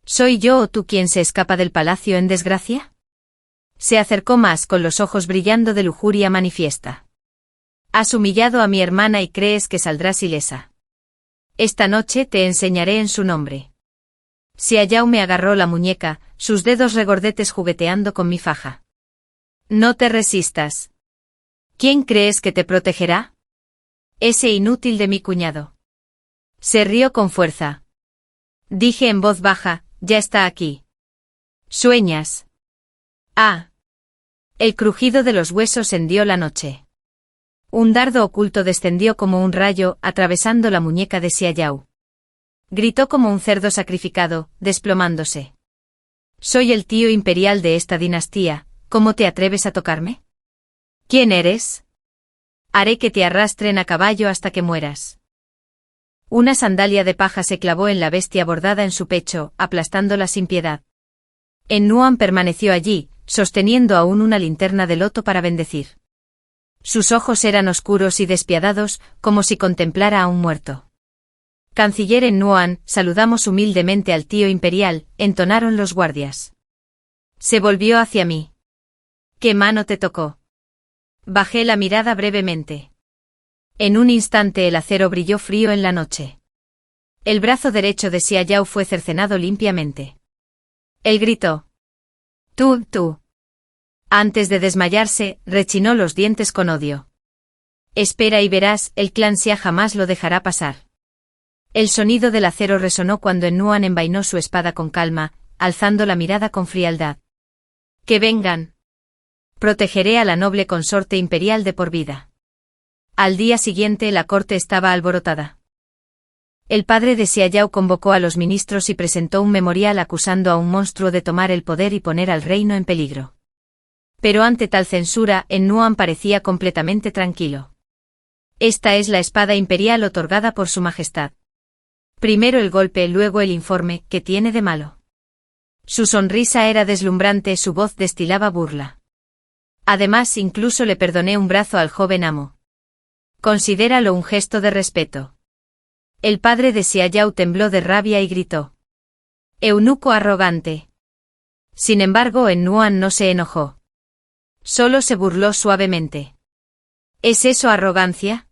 ¿Soy yo o tú quien se escapa del palacio en desgracia? Se acercó más con los ojos brillando de lujuria manifiesta. Has humillado a mi hermana y crees que saldrás ilesa. Esta noche te enseñaré en su nombre. Xia Yao me agarró la muñeca, sus dedos regordetes jugueteando con mi faja. No te resistas. ¿Quién crees que te protegerá? Ese inútil de mi cuñado. Se rió con fuerza. Dije en voz baja, ya está aquí. ¿Sueñas? Ah. El crujido de los huesos hendió la noche. Un dardo oculto descendió como un rayo, atravesando la muñeca de Xia Yao. Gritó como un cerdo sacrificado, desplomándose. Soy el tío imperial de esta dinastía, ¿cómo te atreves a tocarme? ¿Quién eres? Haré que te arrastren a caballo hasta que mueras. Una sandalia de paja se clavó en la bestia bordada en su pecho, aplastándola sin piedad. Enuan permaneció allí, sosteniendo aún una linterna de loto para bendecir. Sus ojos eran oscuros y despiadados, como si contemplara a un muerto. Canciller Enuan, saludamos humildemente al tío imperial, entonaron los guardias. Se volvió hacia mí. ¿Qué mano te tocó? Bajé la mirada brevemente. En un instante el acero brilló frío en la noche. El brazo derecho de Xia Yao fue cercenado limpiamente. Él gritó. Tú. Antes de desmayarse, rechinó los dientes con odio. Espera y verás, el clan Xia jamás lo dejará pasar. El sonido del acero resonó cuando Enuan envainó su espada con calma, alzando la mirada con frialdad. Que vengan. Protegeré a la noble consorte imperial de por vida. Al día siguiente la corte estaba alborotada. El padre de Xiaoyao convocó a los ministros y presentó un memorial acusando a un monstruo de tomar el poder y poner al reino en peligro. Pero ante tal censura, Ennuan parecía completamente tranquilo. Esta es la espada imperial otorgada por su majestad. Primero el golpe, luego el informe, ¿qué tiene de malo? Su sonrisa era deslumbrante, su voz destilaba burla. Además, incluso le perdoné un brazo al joven amo. Considéralo un gesto de respeto. El padre de Xiaoyao tembló de rabia y gritó. Eunuco arrogante. Sin embargo, Ennuan no se enojó. Solo se burló suavemente. ¿Es eso arrogancia?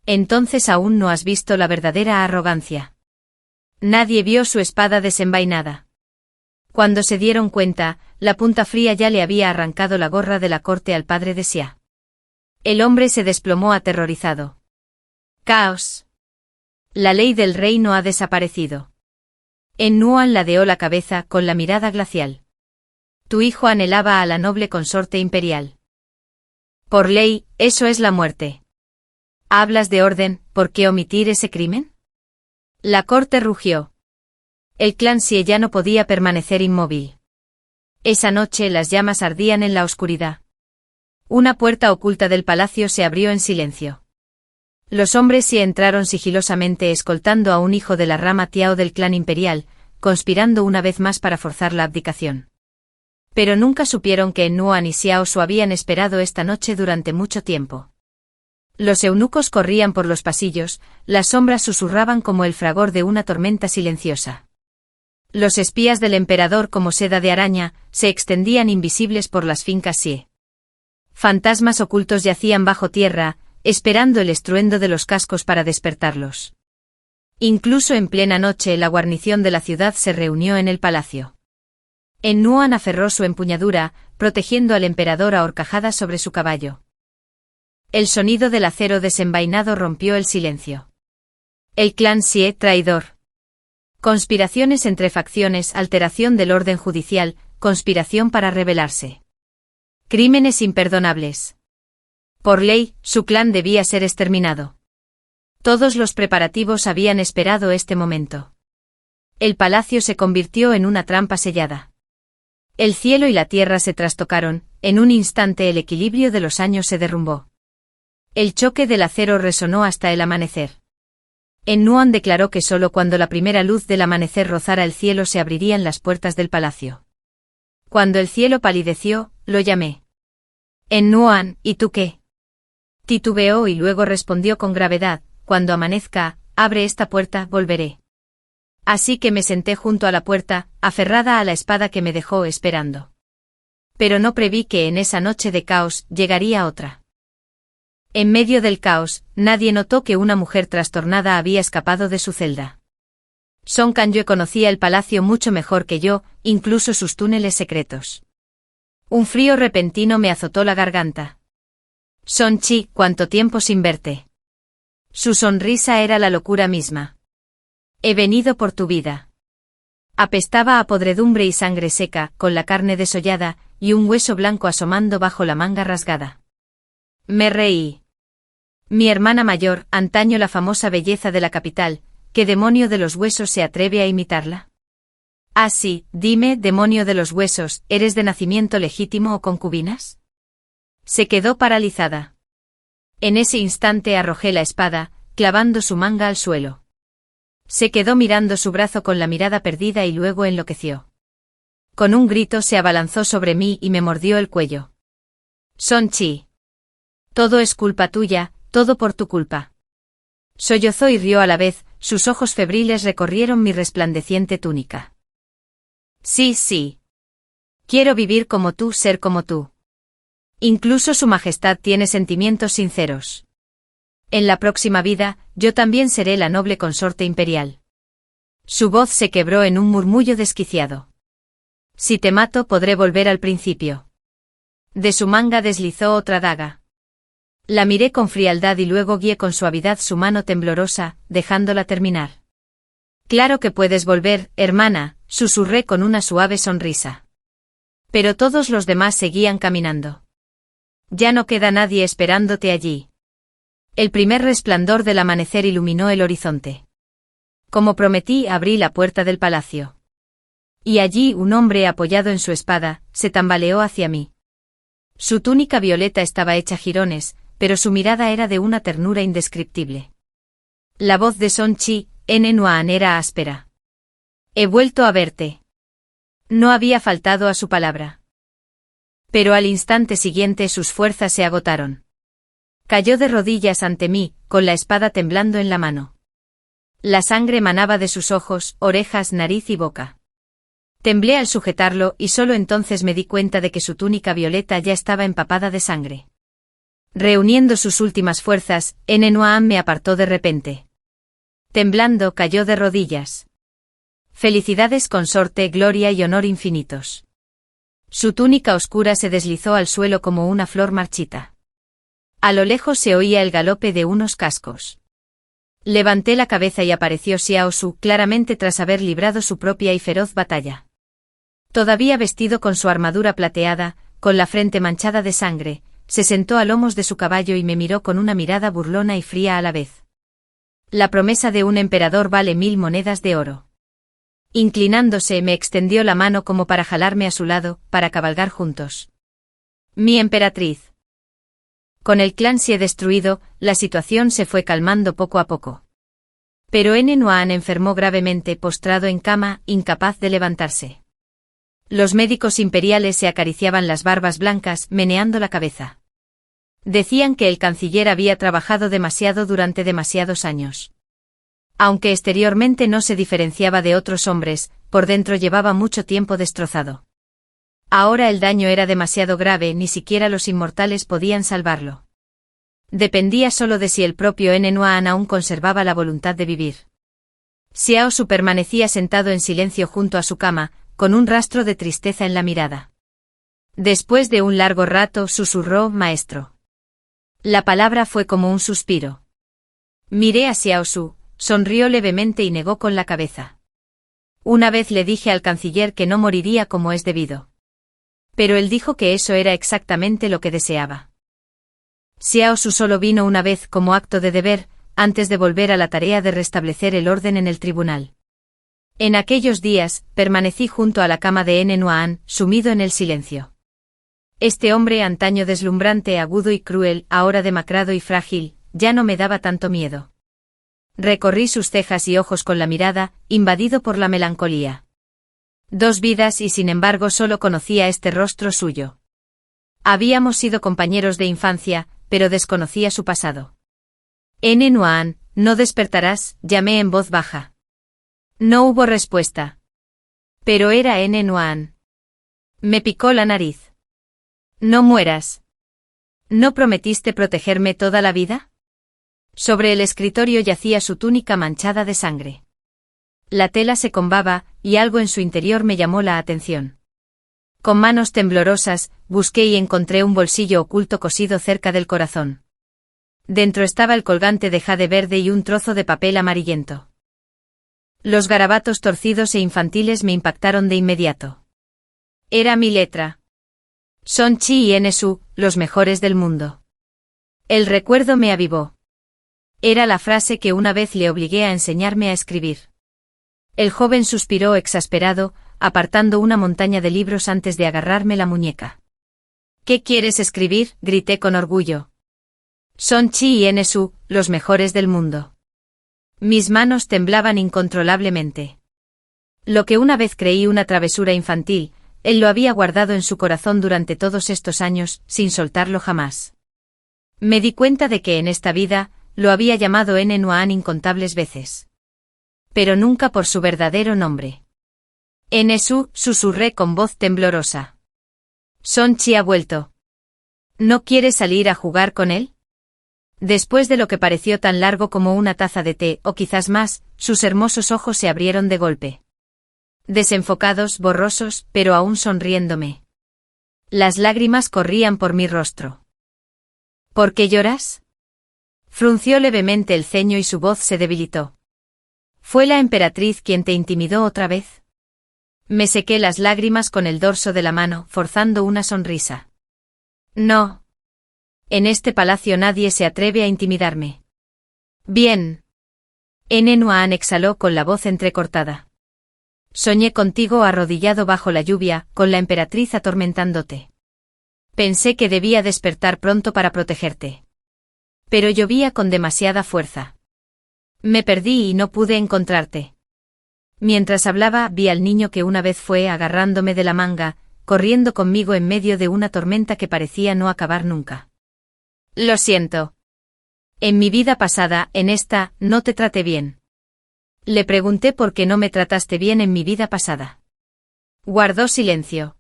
Entonces aún no has visto la verdadera arrogancia. Nadie vio su espada desenvainada. Cuando se dieron cuenta, la punta fría ya le había arrancado la gorra de la corte al padre de Xia. El hombre se desplomó aterrorizado. ¡Caos! La ley del reino ha desaparecido. Ennuan ladeó la cabeza con la mirada glacial. Tu hijo anhelaba a la noble consorte imperial. Por ley, eso es la muerte. ¿Hablas de orden? ¿Por qué omitir ese crimen? La corte rugió. El clan Xie ya no podía permanecer inmóvil. Esa noche las llamas ardían en la oscuridad. Una puerta oculta del palacio se abrió en silencio. Los hombres Xie entraron sigilosamente escoltando a un hijo de la rama Tiao del clan imperial, conspirando una vez más para forzar la abdicación. Pero nunca supieron que Ennuan y Xiao Su habían esperado esta noche durante mucho tiempo. Los eunucos corrían por los pasillos, las sombras susurraban como el fragor de una tormenta silenciosa. Los espías del emperador como seda de araña, se extendían invisibles por las fincas Xie. Fantasmas ocultos yacían bajo tierra, esperando el estruendo de los cascos para despertarlos. Incluso en plena noche la guarnición de la ciudad se reunió en el palacio. Ennuan aferró su empuñadura, protegiendo al emperador a horcajadas sobre su caballo. El sonido del acero desenvainado rompió el silencio. El clan Xie, traidor. Conspiraciones entre facciones, alteración del orden judicial, conspiración para rebelarse. Crímenes imperdonables. Por ley, su clan debía ser exterminado. Todos los preparativos habían esperado este momento. El palacio se convirtió en una trampa sellada. El cielo y la tierra se trastocaron, en un instante el equilibrio de los años se derrumbó. El choque del acero resonó hasta el amanecer. Ennuan declaró que solo cuando la primera luz del amanecer rozara el cielo se abrirían las puertas del palacio. Cuando el cielo palideció, lo llamé. Ennuan, ¿y tú qué? Titubeó y luego respondió con gravedad, cuando amanezca, abre esta puerta, volveré. Así que me senté junto a la puerta, aferrada a la espada que me dejó esperando. Pero no preví que en esa noche de caos llegaría otra. En medio del caos, nadie notó que una mujer trastornada había escapado de su celda. Song Kanyue conocía el palacio mucho mejor que yo, incluso sus túneles secretos. Un frío repentino me azotó la garganta. Son Chi, ¿cuánto tiempo sin verte? Su sonrisa era la locura misma. He venido por tu vida. Apestaba a podredumbre y sangre seca, con la carne desollada, y un hueso blanco asomando bajo la manga rasgada. Me reí. Mi hermana mayor, antaño la famosa belleza de la capital, ¿qué demonio de los huesos se atreve a imitarla? Ah, sí, dime, demonio de los huesos, ¿eres de nacimiento legítimo o concubinas? Se quedó paralizada. En ese instante arrojé la espada, clavando su manga al suelo. Se quedó mirando su brazo con la mirada perdida y luego enloqueció. Con un grito se abalanzó sobre mí y me mordió el cuello. Son Chi. Todo es culpa tuya, todo por tu culpa. Sollozó y rió a la vez, sus ojos febriles recorrieron mi resplandeciente túnica. Sí, sí. Quiero vivir como tú, ser como tú. Incluso su majestad tiene sentimientos sinceros. En la próxima vida, yo también seré la noble consorte imperial. Su voz se quebró en un murmullo desquiciado. Si te mato podré volver al principio. De su manga deslizó otra daga. La miré con frialdad y luego guié con suavidad su mano temblorosa, dejándola terminar. Claro que puedes volver, hermana, susurré con una suave sonrisa. Pero todos los demás seguían caminando. Ya no queda nadie esperándote allí. El primer resplandor del amanecer iluminó el horizonte. Como prometí, abrí la puerta del palacio. Y allí un hombre apoyado en su espada, se tambaleó hacia mí. Su túnica violeta estaba hecha jirones, pero su mirada era de una ternura indescriptible. La voz de Son Chi, Nuan era áspera. He vuelto a verte. No había faltado a su palabra. Pero al instante siguiente sus fuerzas se agotaron. Cayó de rodillas ante mí, con la espada temblando en la mano. La sangre manaba de sus ojos, orejas, nariz y boca. Temblé al sujetarlo y solo entonces me di cuenta de que su túnica violeta ya estaba empapada de sangre. Reuniendo sus últimas fuerzas, Nuan me apartó de repente. Temblando, cayó de rodillas. Felicidades, consorte, gloria y honor infinitos. Su túnica oscura se deslizó al suelo como una flor marchita. A lo lejos se oía el galope de unos cascos. Levanté la cabeza y apareció Xiao Su, claramente tras haber librado su propia y feroz batalla. Todavía vestido con su armadura plateada, con la frente manchada de sangre, se sentó a lomos de su caballo y me miró con una mirada burlona y fría a la vez. La promesa de un emperador vale 1000 monedas de oro. Inclinándose, me extendió la mano como para jalarme a su lado, para cabalgar juntos. Mi emperatriz. Con el clan Xie destruido, la situación se fue calmando poco a poco. Pero Nuan enfermó gravemente, postrado en cama, incapaz de levantarse. Los médicos imperiales se acariciaban las barbas blancas, meneando la cabeza. Decían que el canciller había trabajado demasiado durante demasiados años. Aunque exteriormente no se diferenciaba de otros hombres, por dentro llevaba mucho tiempo destrozado. Ahora el daño era demasiado grave, ni siquiera los inmortales podían salvarlo. Dependía solo de si el propio Nuan aún conservaba la voluntad de vivir. Xiao Su permanecía sentado en silencio junto a su cama, con un rastro de tristeza en la mirada. Después de un largo rato susurró: maestro. La palabra fue como un suspiro. Miré a Xiao Su, sonrió levemente y negó con la cabeza. Una vez le dije al canciller que no moriría como es debido. Pero él dijo que eso era exactamente lo que deseaba. Xiao Su solo vino una vez como acto de deber, antes de volver a la tarea de restablecer el orden en el tribunal. En aquellos días, permanecí junto a la cama de Nuan, sumido en el silencio. Este hombre antaño deslumbrante, agudo y cruel, ahora demacrado y frágil, ya no me daba tanto miedo. Recorrí sus cejas y ojos con la mirada, invadido por la melancolía. 2 vidas y sin embargo solo conocía este rostro suyo. Habíamos sido compañeros de infancia, pero desconocía su pasado. Nuan, no despertarás, llamé en voz baja. No hubo respuesta. Pero era Nuan. Me picó la nariz. No mueras. ¿No prometiste protegerme toda la vida? Sobre el escritorio yacía su túnica manchada de sangre. La tela se combaba, y algo en su interior me llamó la atención. Con manos temblorosas, busqué y encontré un bolsillo oculto cosido cerca del corazón. Dentro estaba el colgante de jade verde y un trozo de papel amarillento. Los garabatos torcidos e infantiles me impactaron de inmediato. Era mi letra. Son Chi y Nsu, los mejores del mundo. El recuerdo me avivó. Era la frase que una vez le obligué a enseñarme a escribir. El joven suspiró exasperado, apartando una montaña de libros antes de agarrarme la muñeca. ¿Qué quieres escribir?, grité con orgullo. Son Chi y Nsu, los mejores del mundo. Mis manos temblaban incontrolablemente. Lo que una vez creí una travesura infantil, él lo había guardado en su corazón durante todos estos años, sin soltarlo jamás. Me di cuenta de que en esta vida, lo había llamado Nuan incontables veces. Pero nunca por su verdadero nombre. Nsu, susurré con voz temblorosa. Son Chi ha vuelto. ¿No quieres salir a jugar con él? Después de lo que pareció tan largo como una taza de té, o quizás más, sus hermosos ojos se abrieron de golpe. Desenfocados, borrosos, pero aún sonriéndome. Las lágrimas corrían por mi rostro. ¿Por qué lloras? Frunció levemente el ceño y su voz se debilitó. ¿Fue la emperatriz quien te intimidó otra vez? Me sequé las lágrimas con el dorso de la mano, forzando una sonrisa. No. En este palacio nadie se atreve a intimidarme. Bien. Nuaan exhaló con la voz entrecortada. Soñé contigo arrodillado bajo la lluvia, con la emperatriz atormentándote. Pensé que debía despertar pronto para protegerte. Pero llovía con demasiada fuerza. Me perdí y no pude encontrarte. Mientras hablaba, vi al niño que una vez fue agarrándome de la manga, corriendo conmigo en medio de una tormenta que parecía no acabar nunca. Lo siento. En mi vida pasada, en esta, no te traté bien. Le pregunté por qué no me trataste bien en mi vida pasada. Guardó silencio.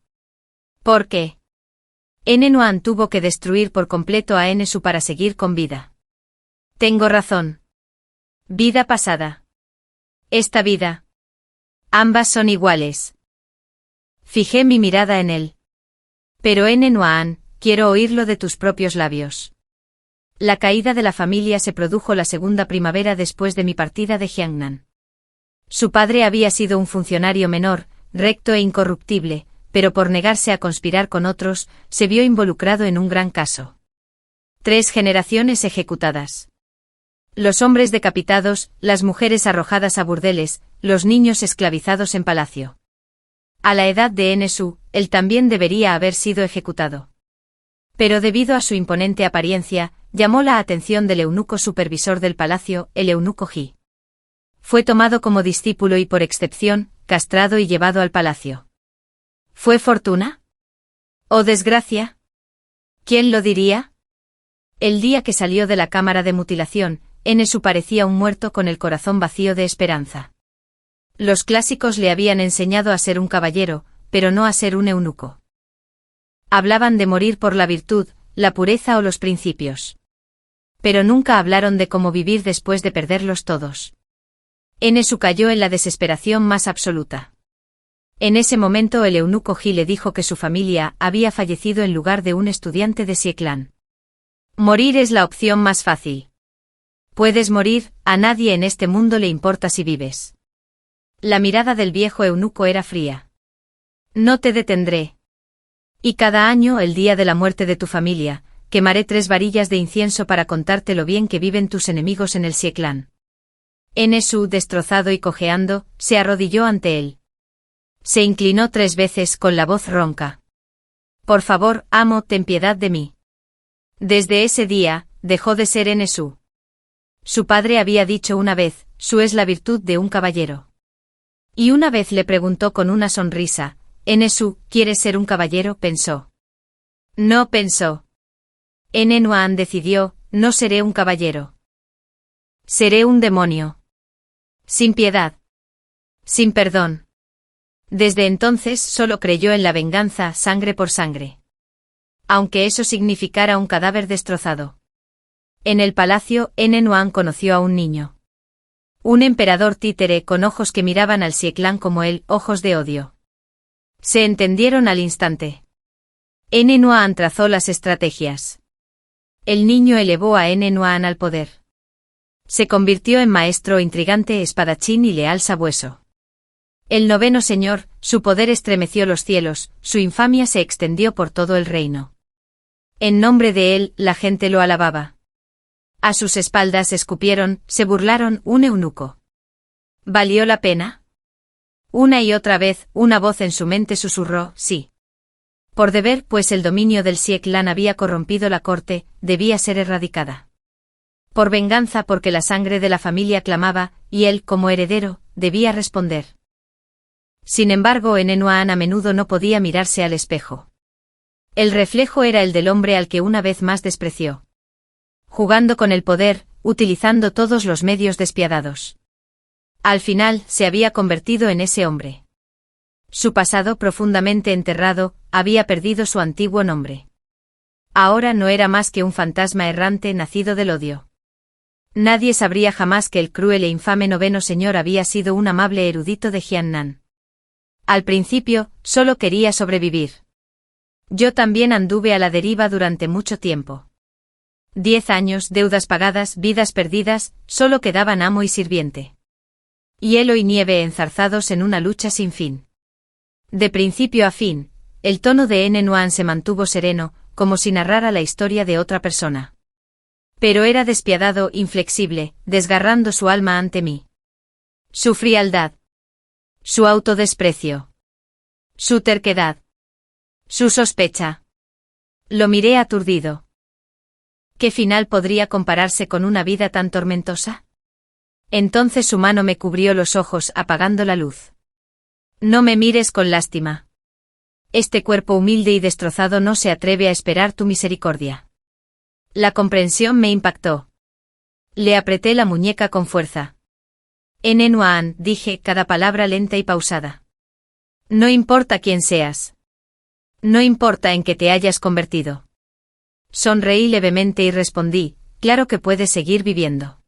¿Por qué? Nuaan tuvo que destruir por completo a Nsu para seguir con vida. Tengo razón. Vida pasada. Esta vida. Ambas son iguales. Fijé mi mirada en él. Pero Nuaan, quiero oírlo de tus propios labios. La caída de la familia se produjo la segunda primavera después de mi partida de Jiangnan. Su padre había sido un funcionario menor, recto e incorruptible, pero por negarse a conspirar con otros, se vio involucrado en un gran caso. 3 generaciones ejecutadas. Los hombres decapitados, las mujeres arrojadas a burdeles, los niños esclavizados en palacio. A la edad de Nsu, él también debería haber sido ejecutado. Pero debido a su imponente apariencia, llamó la atención del eunuco supervisor del palacio, el eunuco Ji. Fue tomado como discípulo y por excepción, castrado y llevado al palacio. ¿Fue fortuna? ¿O desgracia? ¿Quién lo diría? El día que salió de la cámara de mutilación, Nsu parecía un muerto con el corazón vacío de esperanza. Los clásicos le habían enseñado a ser un caballero, pero no a ser un eunuco. Hablaban de morir por la virtud, la pureza o los principios. Pero nunca hablaron de cómo vivir después de perderlos todos. Nsu cayó en la desesperación más absoluta. En ese momento el eunuco Ji le dijo que su familia había fallecido en lugar de un estudiante de Sieklan. Morir es la opción más fácil. Puedes morir, a nadie en este mundo le importa si vives. La mirada del viejo eunuco era fría. No te detendré. Y cada año, el día de la muerte de tu familia, quemaré 3 varillas de incienso para contarte lo bien que viven tus enemigos en el Sieklan. Nsu, destrozado y cojeando, se arrodilló ante él. Se inclinó 3 veces con la voz ronca. Por favor, amo, ten piedad de mí. Desde ese día, dejó de ser Nsu. Su padre había dicho una vez, su es la virtud de un caballero. Y una vez le preguntó con una sonrisa, Nsu, ¿quieres ser un caballero? Pensó. No pensó. Nuaan decidió, no seré un caballero. Seré un demonio. Sin piedad. Sin perdón. Desde entonces solo creyó en la venganza, sangre por sangre. Aunque eso significara un cadáver destrozado. En el palacio, Nuaan conoció a un niño. Un emperador títere con ojos que miraban al Sieklan como él, ojos de odio. Se entendieron al instante. Nuaan trazó las estrategias. El niño elevó a Nuaan al poder. Se convirtió en maestro intrigante, espadachín y leal sabueso. El 9º señor, su poder estremeció los cielos, su infamia se extendió por todo el reino. En nombre de él, la gente lo alababa. A sus espaldas escupieron, se burlaron, un eunuco. ¿Valió la pena? Una y otra vez, una voz en su mente susurró, sí. Por deber, pues el dominio del Sieklan había corrompido la corte, debía ser erradicada. Por venganza, porque la sangre de la familia clamaba, y él, como heredero, debía responder. Sin embargo, Nuaan a menudo no podía mirarse al espejo. El reflejo era el del hombre al que una vez más despreció. Jugando con el poder, utilizando todos los medios despiadados. Al final, se había convertido en ese hombre. Su pasado profundamente enterrado, había perdido su antiguo nombre. Ahora no era más que un fantasma errante nacido del odio. Nadie sabría jamás que el cruel e infame 9º señor había sido un amable erudito de Jiangnan. Al principio, solo quería sobrevivir. Yo también anduve a la deriva durante mucho tiempo. 10 años, deudas pagadas, vidas perdidas, solo quedaban amo y sirviente. Hielo y nieve enzarzados en una lucha sin fin. De principio a fin, el tono de Nuan se mantuvo sereno, como si narrara la historia de otra persona. Pero era despiadado, inflexible, desgarrando su alma ante mí. Su frialdad. Su autodesprecio. Su terquedad. Su sospecha. Lo miré aturdido. ¿Qué final podría compararse con una vida tan tormentosa? Entonces su mano me cubrió los ojos, apagando la luz. No me mires con lástima. Este cuerpo humilde y destrozado no se atreve a esperar tu misericordia. La comprensión me impactó. Le apreté la muñeca con fuerza. Nuan, dije, cada palabra lenta y pausada. No importa quién seas. No importa en qué te hayas convertido. Sonreí levemente y respondí, claro que puedes seguir viviendo.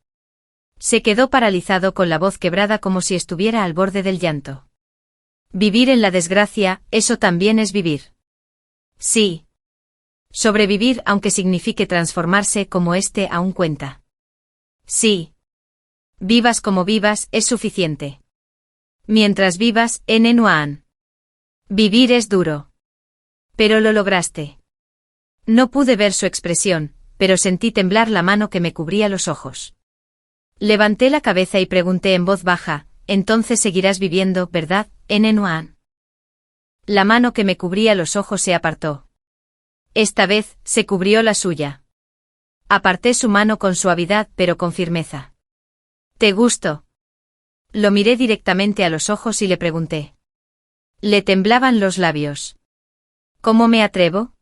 Se quedó paralizado con la voz quebrada como si estuviera al borde del llanto. Vivir en la desgracia, eso también es vivir. Sí. Sobrevivir aunque signifique transformarse como aún cuenta. Sí. Vivas como vivas, es suficiente. Mientras vivas, Nuan. Vivir es duro. Pero lo lograste. No pude ver su expresión, pero sentí temblar la mano que me cubría los ojos. Levanté la cabeza y pregunté en voz baja, entonces seguirás viviendo, ¿verdad, Nuan? La mano que me cubría los ojos se apartó. Esta vez, se cubrió la suya. Aparté su mano con suavidad pero con firmeza. ¿Te gusto? Lo miré directamente a los ojos y le pregunté. Le temblaban los labios. ¿Cómo me atrevo?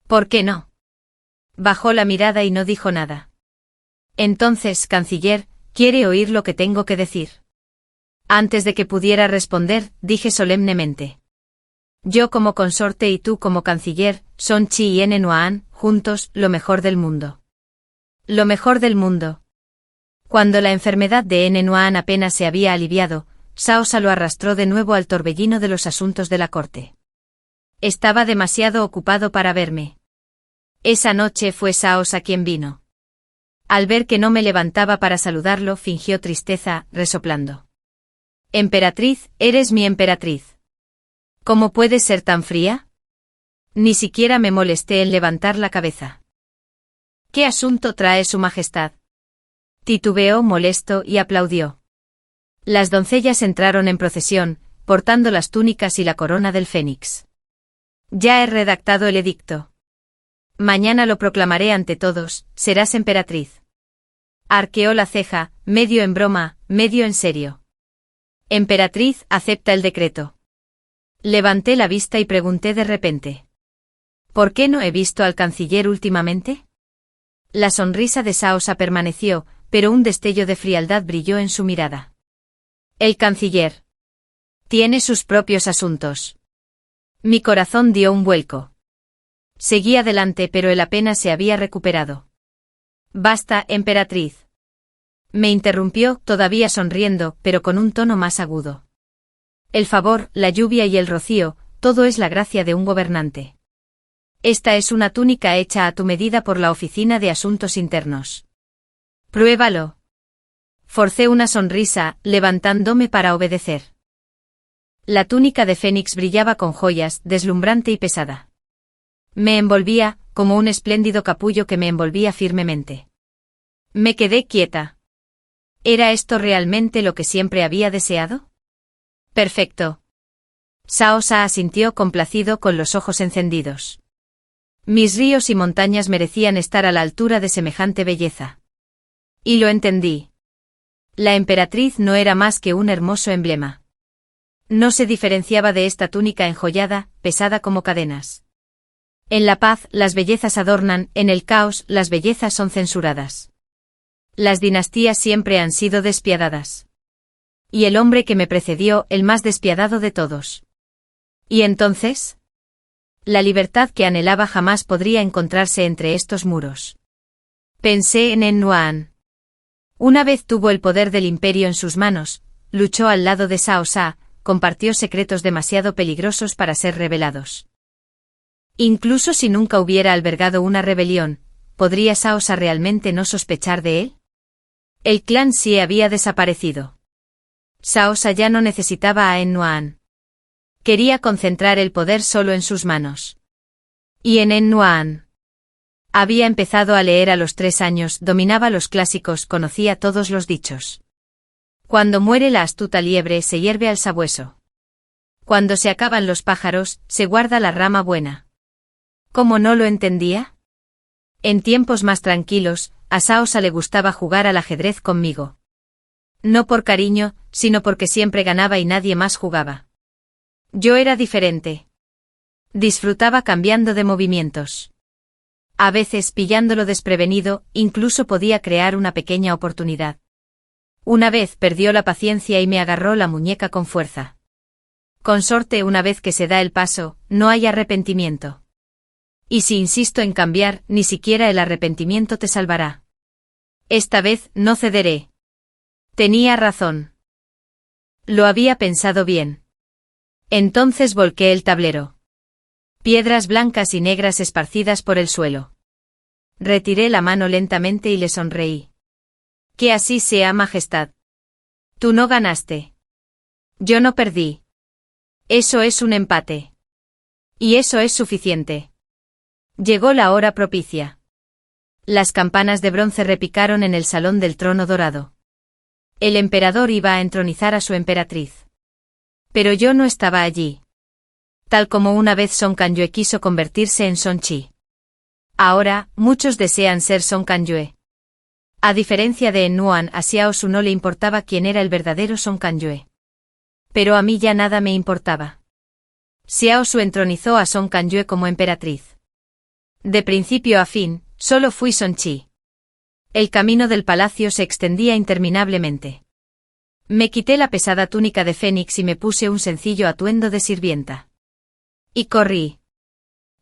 ¿Por qué no? Bajó la mirada y no dijo nada. Entonces, canciller, ¿quiere oír lo que tengo que decir? Antes de que pudiera responder, dije solemnemente. Yo como consorte y tú como canciller, son Chi y Nuan, juntos, lo mejor del mundo. Lo mejor del mundo. Cuando la enfermedad de Nuan apenas se había aliviado, Saosa lo arrastró de nuevo al torbellino de los asuntos de la corte. Estaba demasiado ocupado para verme. Esa noche fue Saosa quien vino. Al ver que no me levantaba para saludarlo, fingió tristeza, resoplando. Emperatriz, eres mi emperatriz. ¿Cómo puedes ser tan fría? Ni siquiera me molesté en levantar la cabeza. ¿Qué asunto trae su majestad? Titubeó molesto y aplaudió. Las doncellas entraron en procesión, portando las túnicas y la corona del fénix. Ya he redactado el edicto. Mañana lo proclamaré ante todos, serás emperatriz. Arqueó la ceja, medio en broma, medio en serio. Emperatriz, acepta el decreto. Levanté la vista y pregunté de repente. ¿Por qué no he visto al canciller últimamente? La sonrisa de Saosa permaneció, pero un destello de frialdad brilló en su mirada. El canciller. Tiene sus propios asuntos. Mi corazón dio un vuelco. Seguí adelante pero él apenas se había recuperado. Basta, emperatriz. Me interrumpió, todavía sonriendo, pero con un tono más agudo. El favor, la lluvia y el rocío, todo es la gracia de un gobernante. Esta es una túnica hecha a tu medida por la Oficina de Asuntos Internos. Pruébalo. Forcé una sonrisa, levantándome para obedecer. La túnica de Fénix brillaba con joyas, deslumbrante y pesada. Me envolvía, como un espléndido capullo que me envolvía firmemente. Me quedé quieta. ¿Era esto realmente lo que siempre había deseado? Perfecto. Saosa asintió complacido con los ojos encendidos. Mis ríos y montañas merecían estar a la altura de semejante belleza. Y lo entendí. La emperatriz no era más que un hermoso emblema. No se diferenciaba de esta túnica enjollada, pesada como cadenas. En la paz, las bellezas adornan, en el caos, las bellezas son censuradas. Las dinastías siempre han sido despiadadas. Y el hombre que me precedió, el más despiadado de todos. ¿Y entonces? La libertad que anhelaba jamás podría encontrarse entre estos muros. Pensé en Nuan. Una vez tuvo el poder del imperio en sus manos, luchó al lado de Saosa, compartió secretos demasiado peligrosos para ser revelados. Incluso si nunca hubiera albergado una rebelión, ¿podría Saosa realmente no sospechar de él? El clan Xie había desaparecido. Saosa ya no necesitaba a Nuan. Quería concentrar el poder solo en sus manos. Y en Ennuan. Había empezado a leer a los 3 años, dominaba los clásicos, conocía todos los dichos. Cuando muere la astuta liebre se hierve al sabueso. Cuando se acaban los pájaros, se guarda la rama buena. ¿Cómo no lo entendía? En tiempos más tranquilos, a Saosa le gustaba jugar al ajedrez conmigo. No por cariño, sino porque siempre ganaba y nadie más jugaba. Yo era diferente. Disfrutaba cambiando de movimientos. A veces, pillándolo desprevenido, incluso podía crear una pequeña oportunidad. Una vez perdió la paciencia y me agarró la muñeca con fuerza. Consorte, una vez que se da el paso, no hay arrepentimiento. Y si insisto en cambiar, ni siquiera el arrepentimiento te salvará. Esta vez no cederé. Tenía razón. Lo había pensado bien. Entonces volqué el tablero. Piedras blancas y negras esparcidas por el suelo. Retiré la mano lentamente y le sonreí. Que así sea, Majestad. Tú no ganaste. Yo no perdí. Eso es un empate. Y eso es suficiente. Llegó la hora propicia. Las campanas de bronce repicaron en el salón del trono dorado. El emperador iba a entronizar a su emperatriz. Pero yo no estaba allí. Tal como una vez Song Kanyue quiso convertirse en Son Chi. Ahora, muchos desean ser Song Kanyue. A diferencia de Ennuan, a Xiao Su no le importaba quién era el verdadero Song Kanyue. Pero a mí ya nada me importaba. Xiao Su entronizó a Song Kanyue como emperatriz. De principio a fin, solo fui Son Chi. El camino del palacio se extendía interminablemente. Me quité la pesada túnica de fénix y me puse un sencillo atuendo de sirvienta. Y corrí.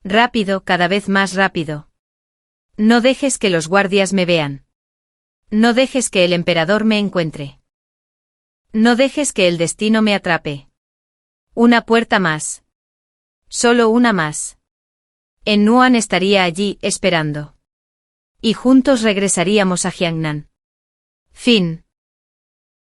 Rápido, cada vez más rápido. No dejes que los guardias me vean. No dejes que el emperador me encuentre. No dejes que el destino me atrape. Una puerta más. Solo una más. Ennuan estaría allí, esperando. Y juntos regresaríamos a Jiangnan. Fin.